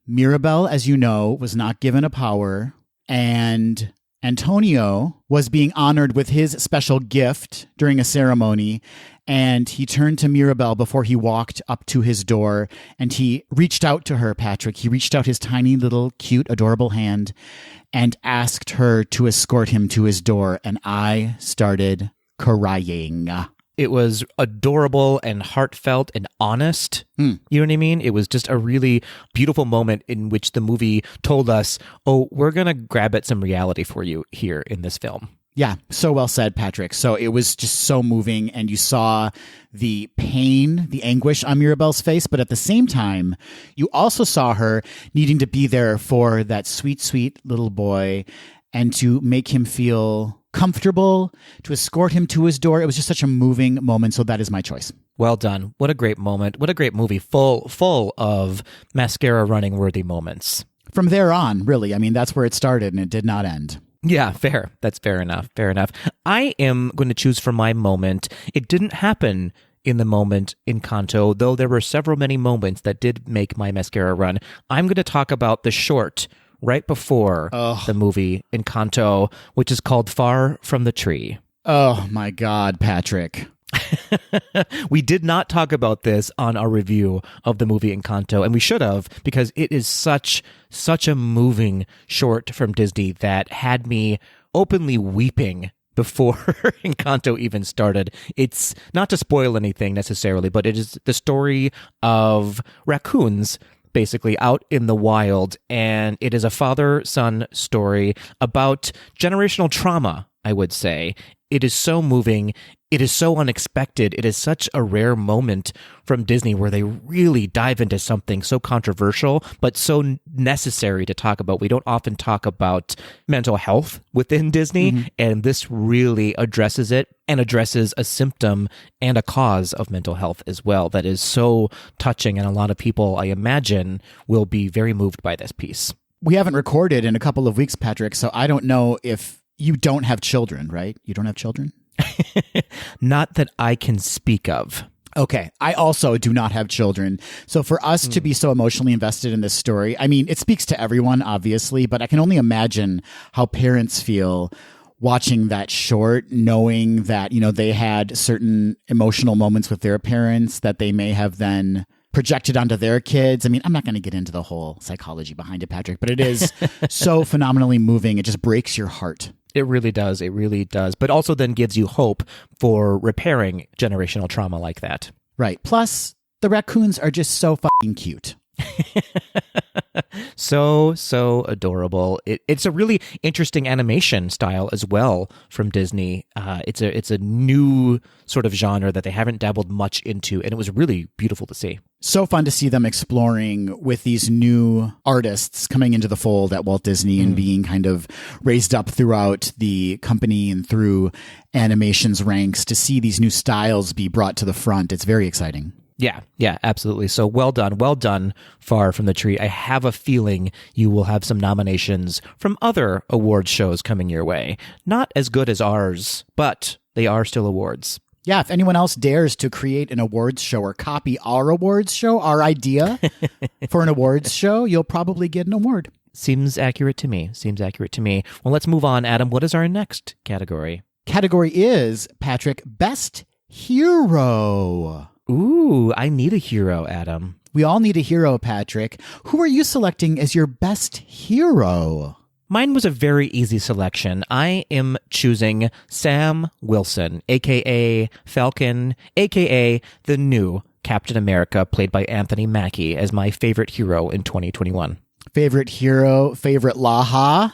Mirabel, as you know, was not given a power, and Antonio was being honored with his special gift during a ceremony, and he turned to Mirabel before he walked up to his door, and he reached out to her, Patrick. He reached out his tiny little cute, adorable hand and asked her to escort him to his door, and I started crying. It was adorable and heartfelt and honest. You know what I mean? It was just a really beautiful moment in which the movie told us, oh, we're going to grab at some reality for you here in this film. Yeah, so well said, Patrick. So it was just so moving, and you saw the pain, the anguish on Mirabel's face, but at the same time, you also saw her needing to be there for that sweet, sweet little boy and to make him feel comfortable, to escort him to his door. It was just such a moving moment, so that is my choice. Well done. What a great moment. What a great movie, full of mascara running worthy moments. From there on, really, I mean, that's where it started, and it did not end. Yeah, fair. That's fair enough. I am going to choose for my moment. It didn't happen in the moment in Encanto, though there were many moments that did make my mascara run. I'm going to talk about the short right before the movie Encanto, which is called Far From the Tree. Oh my God, Patrick. We did not talk about this on our review of the movie Encanto, and we should have, because it is such a moving short from Disney that had me openly weeping before Encanto even started. It's not to spoil anything necessarily, but it is the story of raccoons basically out in the wild, and it is a father-son story about generational trauma, I would say. It is so moving. It is so unexpected. It is such a rare moment from Disney where they really dive into something so controversial, but so necessary to talk about. We don't often talk about mental health within Disney, and this really addresses it and addresses a symptom and a cause of mental health as well. That is so touching, and a lot of people, I imagine, will be very moved by this piece. We haven't recorded in a couple of weeks, Patrick, so I don't know if you don't have children, right? You don't have children? Not that I can speak of. Okay. I also do not have children. So for us to be so emotionally invested in this story, I mean, it speaks to everyone, obviously, but I can only imagine how parents feel watching that short, knowing that, you know, they had certain emotional moments with their parents that they may have then projected onto their kids. I mean, I'm not going to get into the whole psychology behind it, Patrick, but it is so phenomenally moving. It just breaks your heart. It really does. It really does. But also then gives you hope for repairing generational trauma like that. Right. Plus, the raccoons are just so fucking cute. So adorable. It's a really interesting animation style as well from Disney. It's a new sort of genre that they haven't dabbled much into, and it was really beautiful to see. So fun to see them exploring with these new artists coming into the fold at Walt Disney and being kind of raised up throughout the company and through animation's ranks to see these new styles be brought to the front. It's very exciting. Yeah, absolutely. So well done, Far from the Tree. I have a feeling you will have some nominations from other awards shows coming your way. Not as good as ours, but they are still awards. Yeah, if anyone else dares to create an awards show or copy our awards show, our idea for an awards show, you'll probably get an award. Seems accurate to me. Well, let's move on, Adam. What is our next category? Category is, Patrick, Best Hero. Ooh, I need a hero, Adam. We all need a hero, Patrick. Who are you selecting as your best hero? Mine was a very easy selection. I am choosing Sam Wilson, a.k.a. Falcon, a.k.a. the new Captain America, played by Anthony Mackie, as my favorite hero in 2021. Favorite hero, favorite Laha?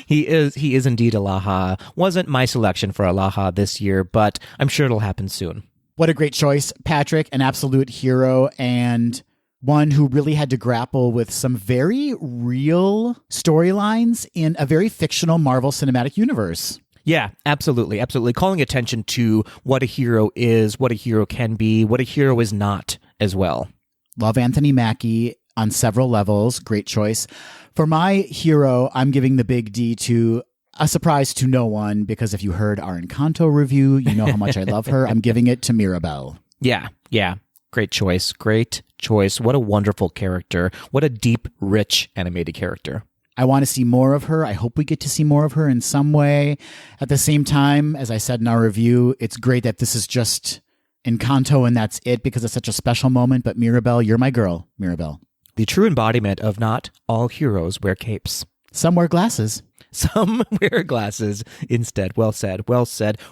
He is indeed a Laha. Wasn't my selection for a Laha this year, but I'm sure it'll happen soon. What a great choice, Patrick, an absolute hero and one who really had to grapple with some very real storylines in a very fictional Marvel Cinematic Universe. Yeah, absolutely. Calling attention to what a hero is, what a hero can be, what a hero is not as well. Love Anthony Mackie on several levels. Great choice. For my hero, I'm giving the big D to a surprise to no one, because if you heard our Encanto review, you know how much I love her. I'm giving it to Mirabelle. Yeah. Great choice. What a wonderful character. What a deep, rich animated character. I want to see more of her. I hope we get to see more of her in some way. At the same time, as I said in our review, it's great that this is just Encanto and that's it, because it's such a special moment. But Mirabelle, you're my girl, Mirabelle. The true embodiment of not all heroes wear capes. Some wear glasses. Some wear glasses instead. Well said. Well,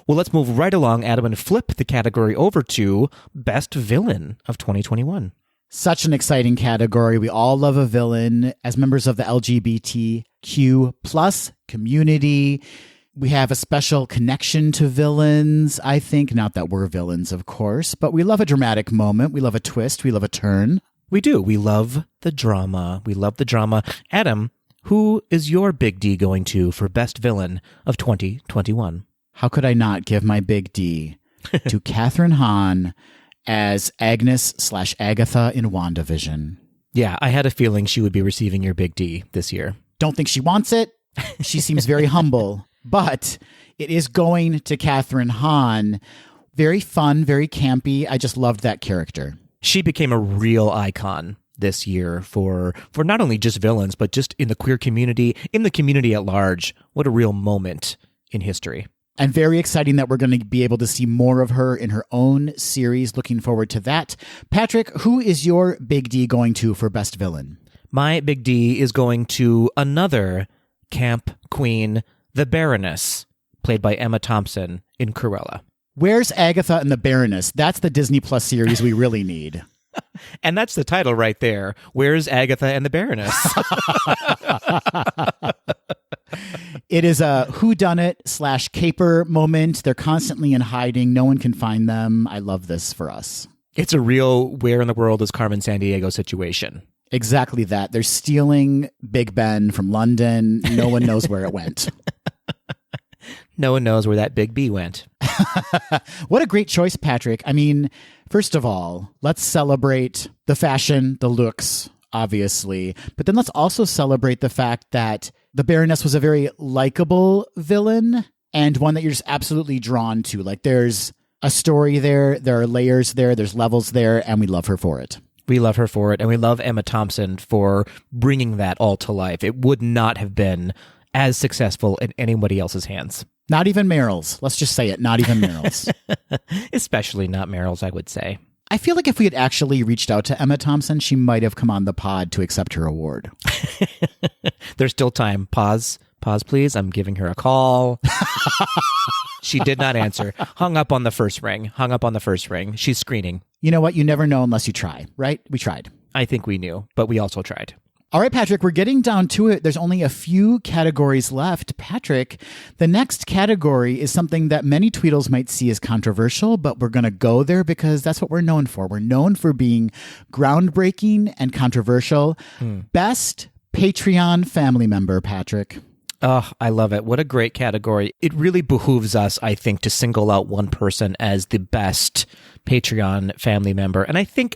let's move right along, Adam, and flip the category over to Best Villain of 2021. Such an exciting category. We all love a villain. As members of the LGBTQ plus community, we have a special connection to villains, I think. Not that we're villains, of course, but we love a dramatic moment. We love a twist. We love a turn. We do. We love the drama. Adam, who is your big D going to for Best Villain of 2021? How could I not give my big D to Catherine Hahn as Agnes/Agatha in WandaVision? Yeah, I had a feeling she would be receiving your big D this year. Don't think she wants it. She seems very humble, but it is going to Catherine Hahn. Very fun, very campy. I just loved that character. She became a real icon this year for not only just villains, but just in the queer community, in the community at large. What a real moment in history. And very exciting that we're going to be able to see more of her in her own series. Looking forward to that. Patrick, who is your big D going to for Best Villain? My big D is going to another camp queen, the Baroness, played by Emma Thompson in Cruella. Where's Agatha and the Baroness? That's the Disney Plus series we really need. And that's the title right there. Where's Agatha and the Baroness? It is a whodunit/caper moment. They're constantly in hiding. No one can find them. I love this for us. It's a real where in the world is Carmen Sandiego situation. Exactly that. They're stealing Big Ben from London. No one knows where it went. No one knows where that Big B went. What a great choice, Patrick. I mean, first of all, let's celebrate the fashion, the looks, obviously. But then let's also celebrate the fact that the Baroness was a very likable villain and one that you're just absolutely drawn to. Like, there's a story there, there are layers there, there's levels there, and we love her for it. We love her for it, and we love Emma Thompson for bringing that all to life. It would not have been as successful in anybody else's hands. Not even Meryl's. Let's just say it. Not even Meryl's. Especially not Meryl's, I would say. I feel like if we had actually reached out to Emma Thompson, she might have come on the pod to accept her award. There's still time. Pause, please. I'm giving her a call. She did not answer. Hung up on the first ring. She's screening. You know what? You never know unless you try, right? We tried. I think we knew, but we also tried. All right, Patrick, we're getting down to it. There's only a few categories left. Patrick, the next category is something that many Tweedles might see as controversial, but we're going to go there because that's what we're known for. We're known for being groundbreaking and controversial. Best Patreon family member, Patrick. Oh, I love it. What a great category. It really behooves us, I think, to single out one person as the best Patreon family member. And I think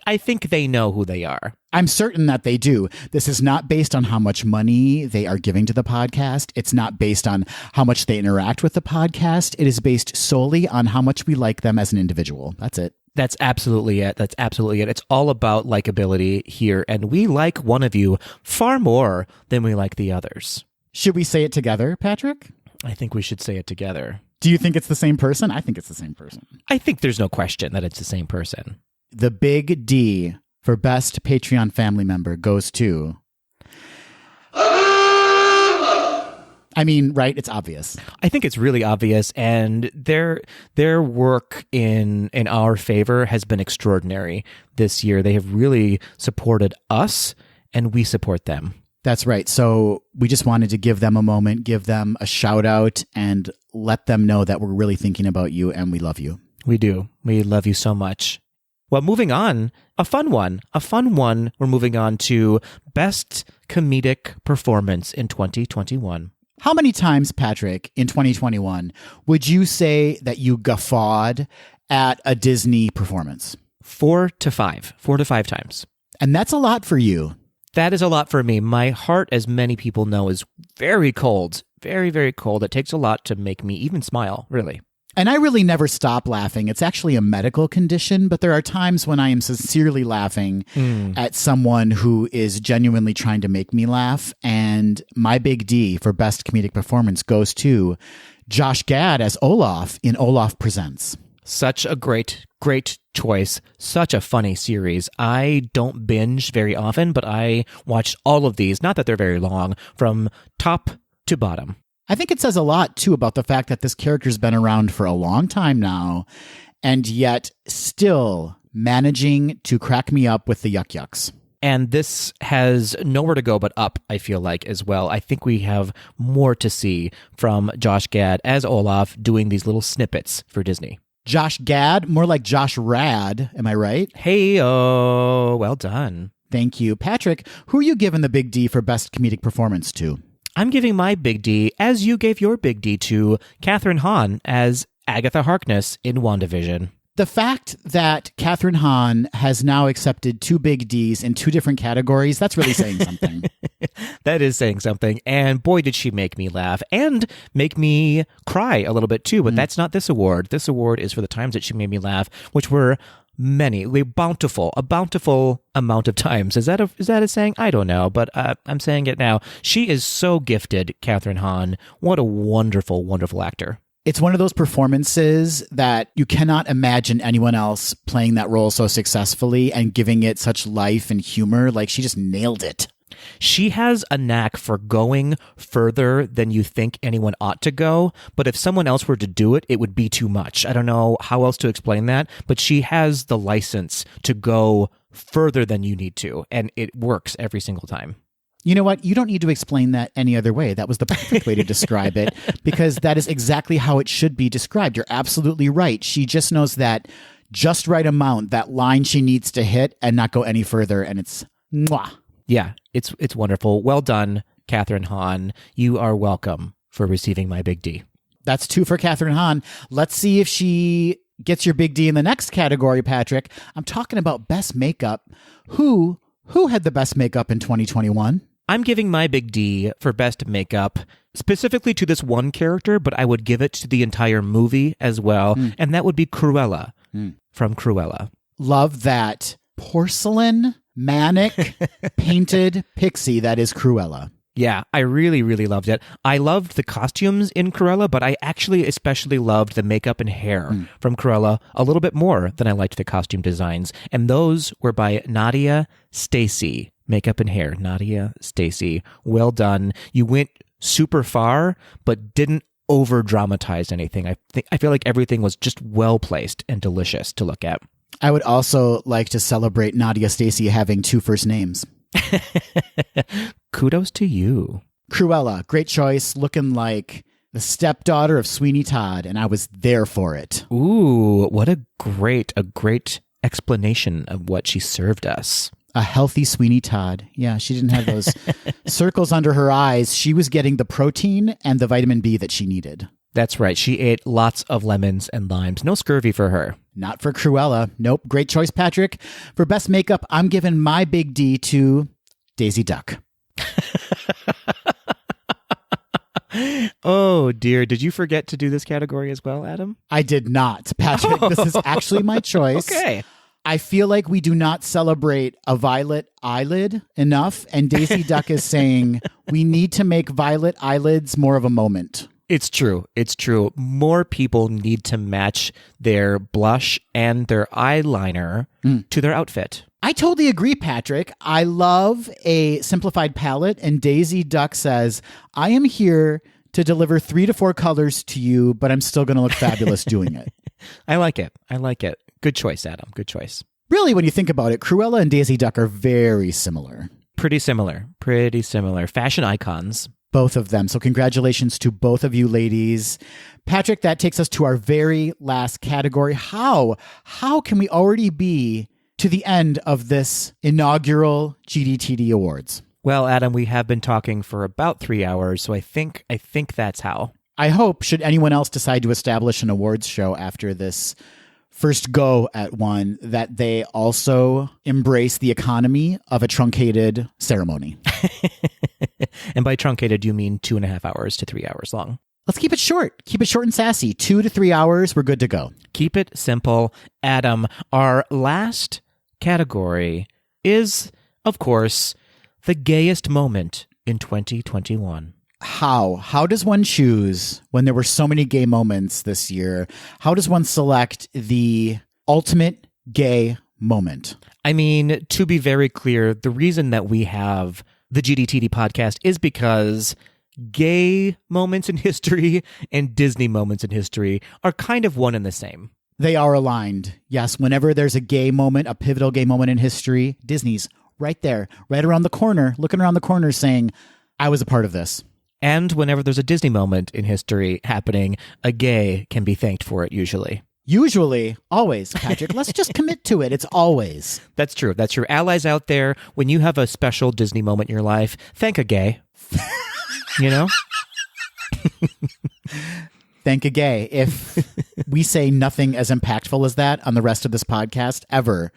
they know who they are. I'm certain that they do. This is not based on how much money they are giving to the podcast. It's not based on how much they interact with the podcast. It is based solely on how much we like them as an individual. That's it. That's absolutely it. It's all about likability here. And we like one of you far more than we like the others. Should we say it together, Patrick? I think we should say it together. Do you think it's the same person? I think it's the same person. I think there's no question that it's the same person. The big D for best Patreon family member goes to... I mean, right? It's obvious. I think it's really obvious, and their work in our favor has been extraordinary this year. They have really supported us, and we support them. That's right. So we just wanted to give them a moment, give them a shout out, and let them know that we're really thinking about you and we love you. We do. We love you so much. Well, moving on, a fun one. We're moving on to Best Comedic Performance in 2021. How many times, Patrick, in 2021, would you say that you guffawed at a Disney performance? 4 to 5 times. And that's a lot for you. That is a lot for me. My heart, as many people know, is very cold. Very, very cold. It takes a lot to make me even smile, really. And I really never stop laughing. It's actually a medical condition, but there are times when I am sincerely laughing at someone who is genuinely trying to make me laugh. And my big D for Best Comedic Performance goes to Josh Gad as Olaf in Olaf Presents. Such a great choice. Such a funny series. I don't binge very often, but I watched all of these, not that they're very long, from top to bottom. I think it says a lot, too, about the fact that this character's been around for a long time now, and yet still managing to crack me up with the yuck yucks. And this has nowhere to go but up, I feel like, as well. I think we have more to see from Josh Gad as Olaf doing these little snippets for Disney. Josh Gad, more like Josh Rad, am I right? Hey-oh, well done. Thank you. Patrick, who are you giving the big D for Best Comedic Performance to? I'm giving my big D, as you gave your big D to Kathryn Hahn as Agatha Harkness in WandaVision. The fact that Kathryn Hahn has now accepted 2 big Ds in 2 different categories, that's really saying something. That is saying something. And boy, did she make me laugh and make me cry a little bit too. But that's not this award. This award is for the times that she made me laugh, which were many, a bountiful amount of times. Is that a saying? I don't know, but I'm saying it now. She is so gifted, Kathryn Hahn. What a wonderful, wonderful actor. It's one of those performances that you cannot imagine anyone else playing that role so successfully and giving it such life and humor. Like, she just nailed it. She has a knack for going further than you think anyone ought to go, but if someone else were to do it, it would be too much. I don't know how else to explain that, but she has the license to go further than you need to, and it works every single time. You know what? You don't need to explain that any other way. That was the perfect way to describe it, because that is exactly how it should be described. You're absolutely right. She just knows that just right amount, that line she needs to hit and not go any further, and it's mwah. Yeah, it's wonderful. Well done, Kathryn Hahn. You are welcome for receiving my big D. That's 2 for Kathryn Hahn. Let's see if she gets your big D in the next category, Patrick. I'm talking about best makeup. Who had the best makeup in 2021? I'm giving my big D for best makeup specifically to this one character, but I would give it to the entire movie as well, and that would be Cruella from Cruella. Love that porcelain, manic, painted pixie that is Cruella. Yeah, I really, really loved it. I loved the costumes in Cruella, but I actually especially loved the makeup and hair from Cruella a little bit more than I liked the costume designs. And those were by Nadia Stacy. Makeup and hair, Nadia Stacy. Well done. You went super far, but didn't over-dramatize anything. I feel like everything was just well-placed and delicious to look at. I would also like to celebrate Nadia Stacy having 2 first names. Kudos to you. Cruella, great choice, looking like the stepdaughter of Sweeney Todd, and I was there for it. Ooh, what a great explanation of what she served us. A healthy Sweeney Todd. Yeah, she didn't have those circles under her eyes. She was getting the protein and the vitamin B that she needed. That's right. She ate lots of lemons and limes. No scurvy for her. Not for Cruella. Nope. Great choice, Patrick. For best makeup, I'm giving my big D to Daisy Duck. Oh, dear. Did you forget to do this category as well, Adam? I did not, Patrick. This is actually my choice. Okay. I feel like we do not celebrate a violet eyelid enough, and Daisy Duck is saying we need to make violet eyelids more of a moment. It's true. It's true. More people need to match their blush and their eyeliner to their outfit. I totally agree, Patrick. I love a simplified palette, and Daisy Duck says, I am here to deliver 3 to 4 colors to you, but I'm still going to look fabulous doing it. I like it. I like it. Good choice, Adam. Good choice. Really, when you think about it, Cruella and Daisy Duck are very similar. Pretty similar. Pretty similar. Fashion icons. Both of them. So congratulations to both of you ladies. Patrick, that takes us to our very last category. How can we already be to the end of this inaugural GDTD Awards? Well, Adam, we have been talking for about 3 hours, so I think that's how. I hope, should anyone else decide to establish an awards show after this first go at one, that they also embrace the economy of a truncated ceremony. And by truncated, you mean 2.5 hours to 3 hours long. Let's keep it short. Keep it short and sassy. 2 to 3 hours, we're good to go. Keep it simple. Adam, our last category is, of course, the gayest moment in 2021. How does one choose, when there were so many gay moments this year, how does one select the ultimate gay moment? I mean, to be very clear, the reason that we have the GDTD podcast is because gay moments in history and Disney moments in history are kind of one and the same. They are aligned. Yes, whenever there's a gay moment, a pivotal gay moment in history, Disney's right there, right around the corner, looking around the corner saying, I was a part of this. And whenever there's a Disney moment in history happening, a gay can be thanked for it usually. Usually, always, Patrick. Let's just commit to it. It's always. That's true. That's true. Allies out there, when you have a special Disney moment in your life, thank a gay. You know? Thank a gay. If we say nothing as impactful as that on the rest of this podcast ever,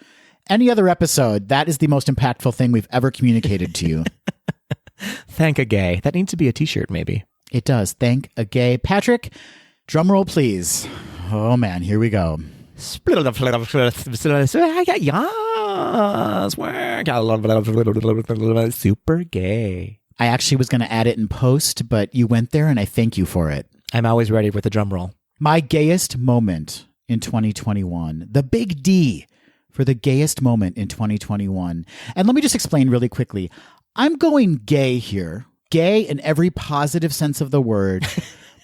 any other episode, that is the most impactful thing we've ever communicated to you. Thank a gay. That needs to be a t-shirt, maybe. It does. Thank a gay. Patrick, drum roll, please. Oh, man. Here we go. Super gay. I actually was going to add it in post, but you went there, and I thank you for it. I'm always ready with a drum roll. My gayest moment in 2021. The big D for the gayest moment in 2021. And let me just explain really quickly. I'm going gay here. Gay in every positive sense of the word.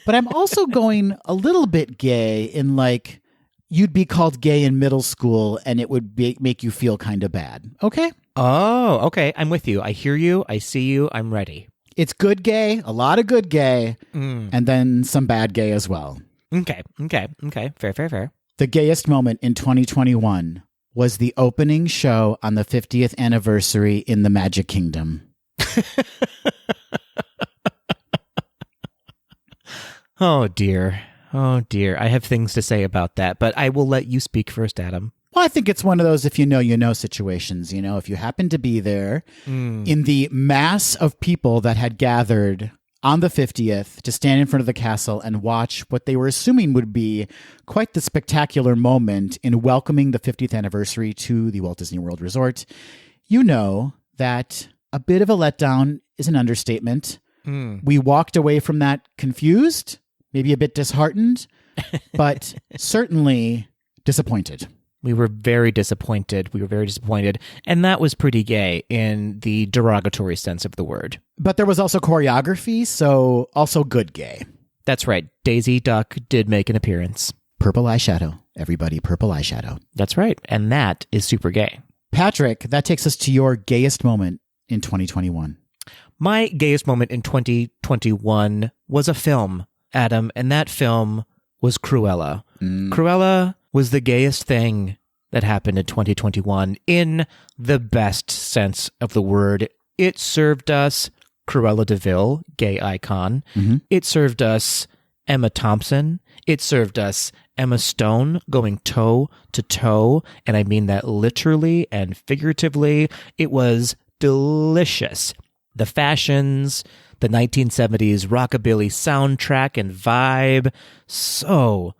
But I'm also going a little bit gay in like, you'd be called gay in middle school and it would make you feel kind of bad. Okay? Oh, okay. I'm with you. I hear you. I see you. I'm ready. It's good gay, a lot of good gay, and then some bad gay as well. Okay. Fair. The gayest moment in 2021 was the opening show on the 50th anniversary in the Magic Kingdom. Oh, dear. I have things to say about that, but I will let you speak first, Adam. Well, I think it's one of those if you know situations. You know, if you happen to be there in the mass of people that had gathered on the 50th to stand in front of the castle and watch what they were assuming would be quite the spectacular moment in welcoming the 50th anniversary to the Walt Disney World Resort, you know that a bit of a letdown is an understatement. We walked away from that confused, maybe a bit disheartened, but certainly disappointed. We were very disappointed. And that was pretty gay in the derogatory sense of the word. But there was also choreography, so also good gay. That's right. Daisy Duck did make an appearance. Purple eyeshadow. Everybody, purple eyeshadow. That's right. And that is super gay. Patrick, that takes us to your gayest moment in 2021. My gayest moment in 2021 was a film, Adam, and that film was Cruella. Cruella was the gayest thing that happened in 2021 in the best sense of the word. It served us Cruella de Vil, gay icon. It served us Emma Thompson. It served us Emma Stone going toe to toe, and I mean that literally and figuratively. It was delicious. The fashions, the 1970s rockabilly soundtrack and vibe, so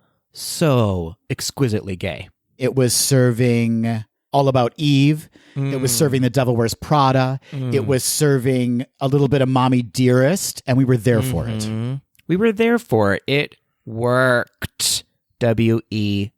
exquisitely gay. It was serving All About Eve. It was serving The Devil Wears Prada. It was serving a little bit of Mommy Dearest, and we were there for it. We were there for it. It worked. W-E-R-K-E-D,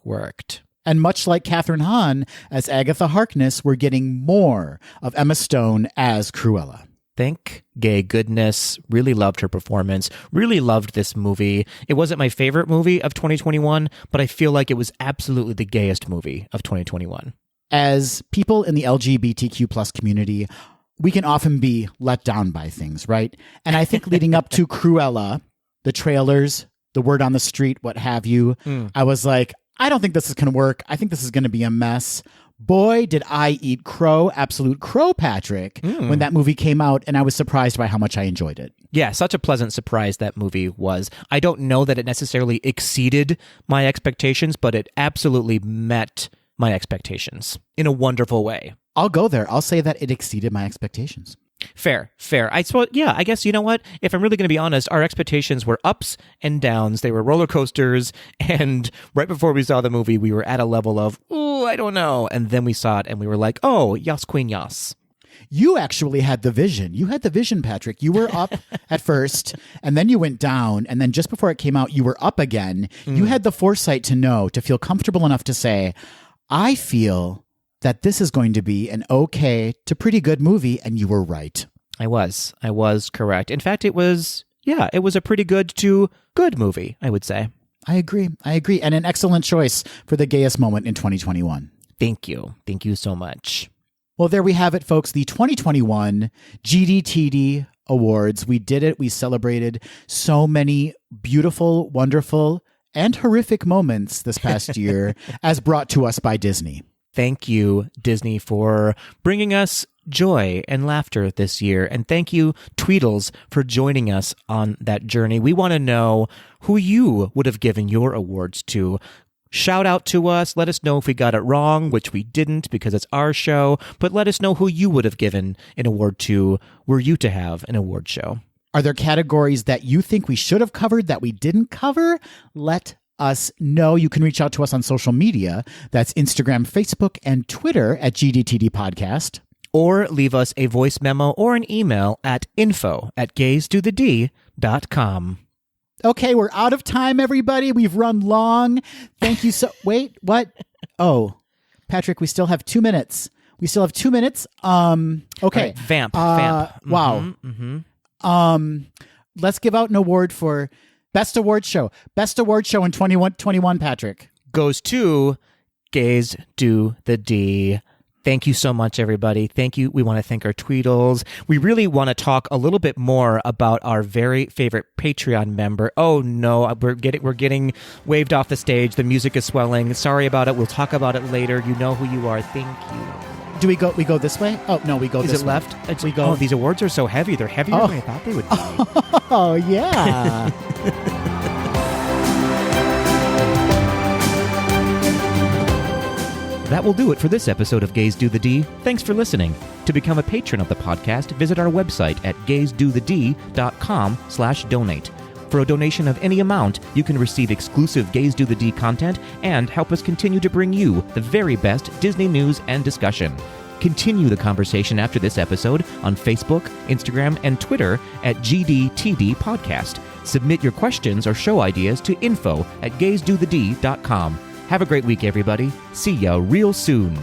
worked. And much like Catherine Hahn as Agatha Harkness, we're getting more of Emma Stone as Cruella. Thank gay goodness. Really loved her performance. Really loved this movie. It wasn't my favorite movie of 2021, but I feel like it was absolutely the gayest movie of 2021. As people in the LGBTQ plus community, we can often be let down by things, right? And I think leading up to Cruella, the trailers, the word on the street, what have you, I was like, I don't think this is going to work. I think this is going to be a mess. Boy, did I eat crow, absolute crow, Patrick, when that movie came out, and I was surprised by how much I enjoyed it. Yeah, such a pleasant surprise that movie was. I don't know that it necessarily exceeded my expectations, but it absolutely met my expectations in a wonderful way. I'll go there. I'll say that it exceeded my expectations. Fair. I guess, you know what? If I'm really going to be honest, our expectations were ups and downs. They were roller coasters. And right before we saw the movie, we were at a level of, oh, I don't know. And then we saw it and we were like, oh, yas, queen, yas. You actually had the vision. You had the vision, Patrick. You were up at first, and then you went down. And then just before it came out, you were up again. You had the foresight to know, to feel comfortable enough to say, I feel that this is going to be an okay to pretty good movie, and you were right. I was correct. In fact, it was a pretty good to good movie, I would say. I agree. And an excellent choice for the gayest moment in 2021. Thank you so much. Well, there we have it, folks. The 2021 GDTD Awards. We did it. We celebrated so many beautiful, wonderful, and horrific moments this past year as brought to us by Disney. Thank you, Disney, for bringing us joy and laughter this year. And thank you, Tweedles, for joining us on that journey. We want to know who you would have given your awards to. Shout out to us. Let us know if we got it wrong, which we didn't because it's our show. But let us know who you would have given an award to were you to have an award show. Are there categories that you think we should have covered that we didn't cover? Let us know. You can reach out to us on social media. That's Instagram, Facebook, and Twitter at GDTD Podcast. Or leave us a voice memo or an email at info@gaysdothed.com. Okay, we're out of time, everybody. We've run long. Thank you so... Wait, what? Oh, Patrick, we still have 2 minutes. Okay. Right, vamp. Wow. Let's give out an award for Best Award Show. Best Award Show in 2021, Patrick. Goes to Gays Do the D. Thank you so much, everybody. Thank you. We want to thank our Tweedles. We really want to talk a little bit more about our very favorite Patreon member. Oh no, we're getting waved off the stage. The music is swelling. Sorry about it. We'll talk about it later. You know who you are. Thank you. Do we go this way? Oh no, we go this way. Is it left? We go. Oh, these awards are so heavy. They're heavier than I thought they would be. Oh yeah. That will do it for this episode of Gays Do the D. Thanks for listening. To become a patron of the podcast, visit our website at gaysdothed.com/donate. For a donation of any amount, you can receive exclusive Gays Do the D content and help us continue to bring you the very best Disney news and discussion. Continue the conversation after this episode on Facebook, Instagram, and Twitter at GDTD Podcast. Submit your questions or show ideas to info@gaysdothed.com. Have a great week, everybody. See ya real soon.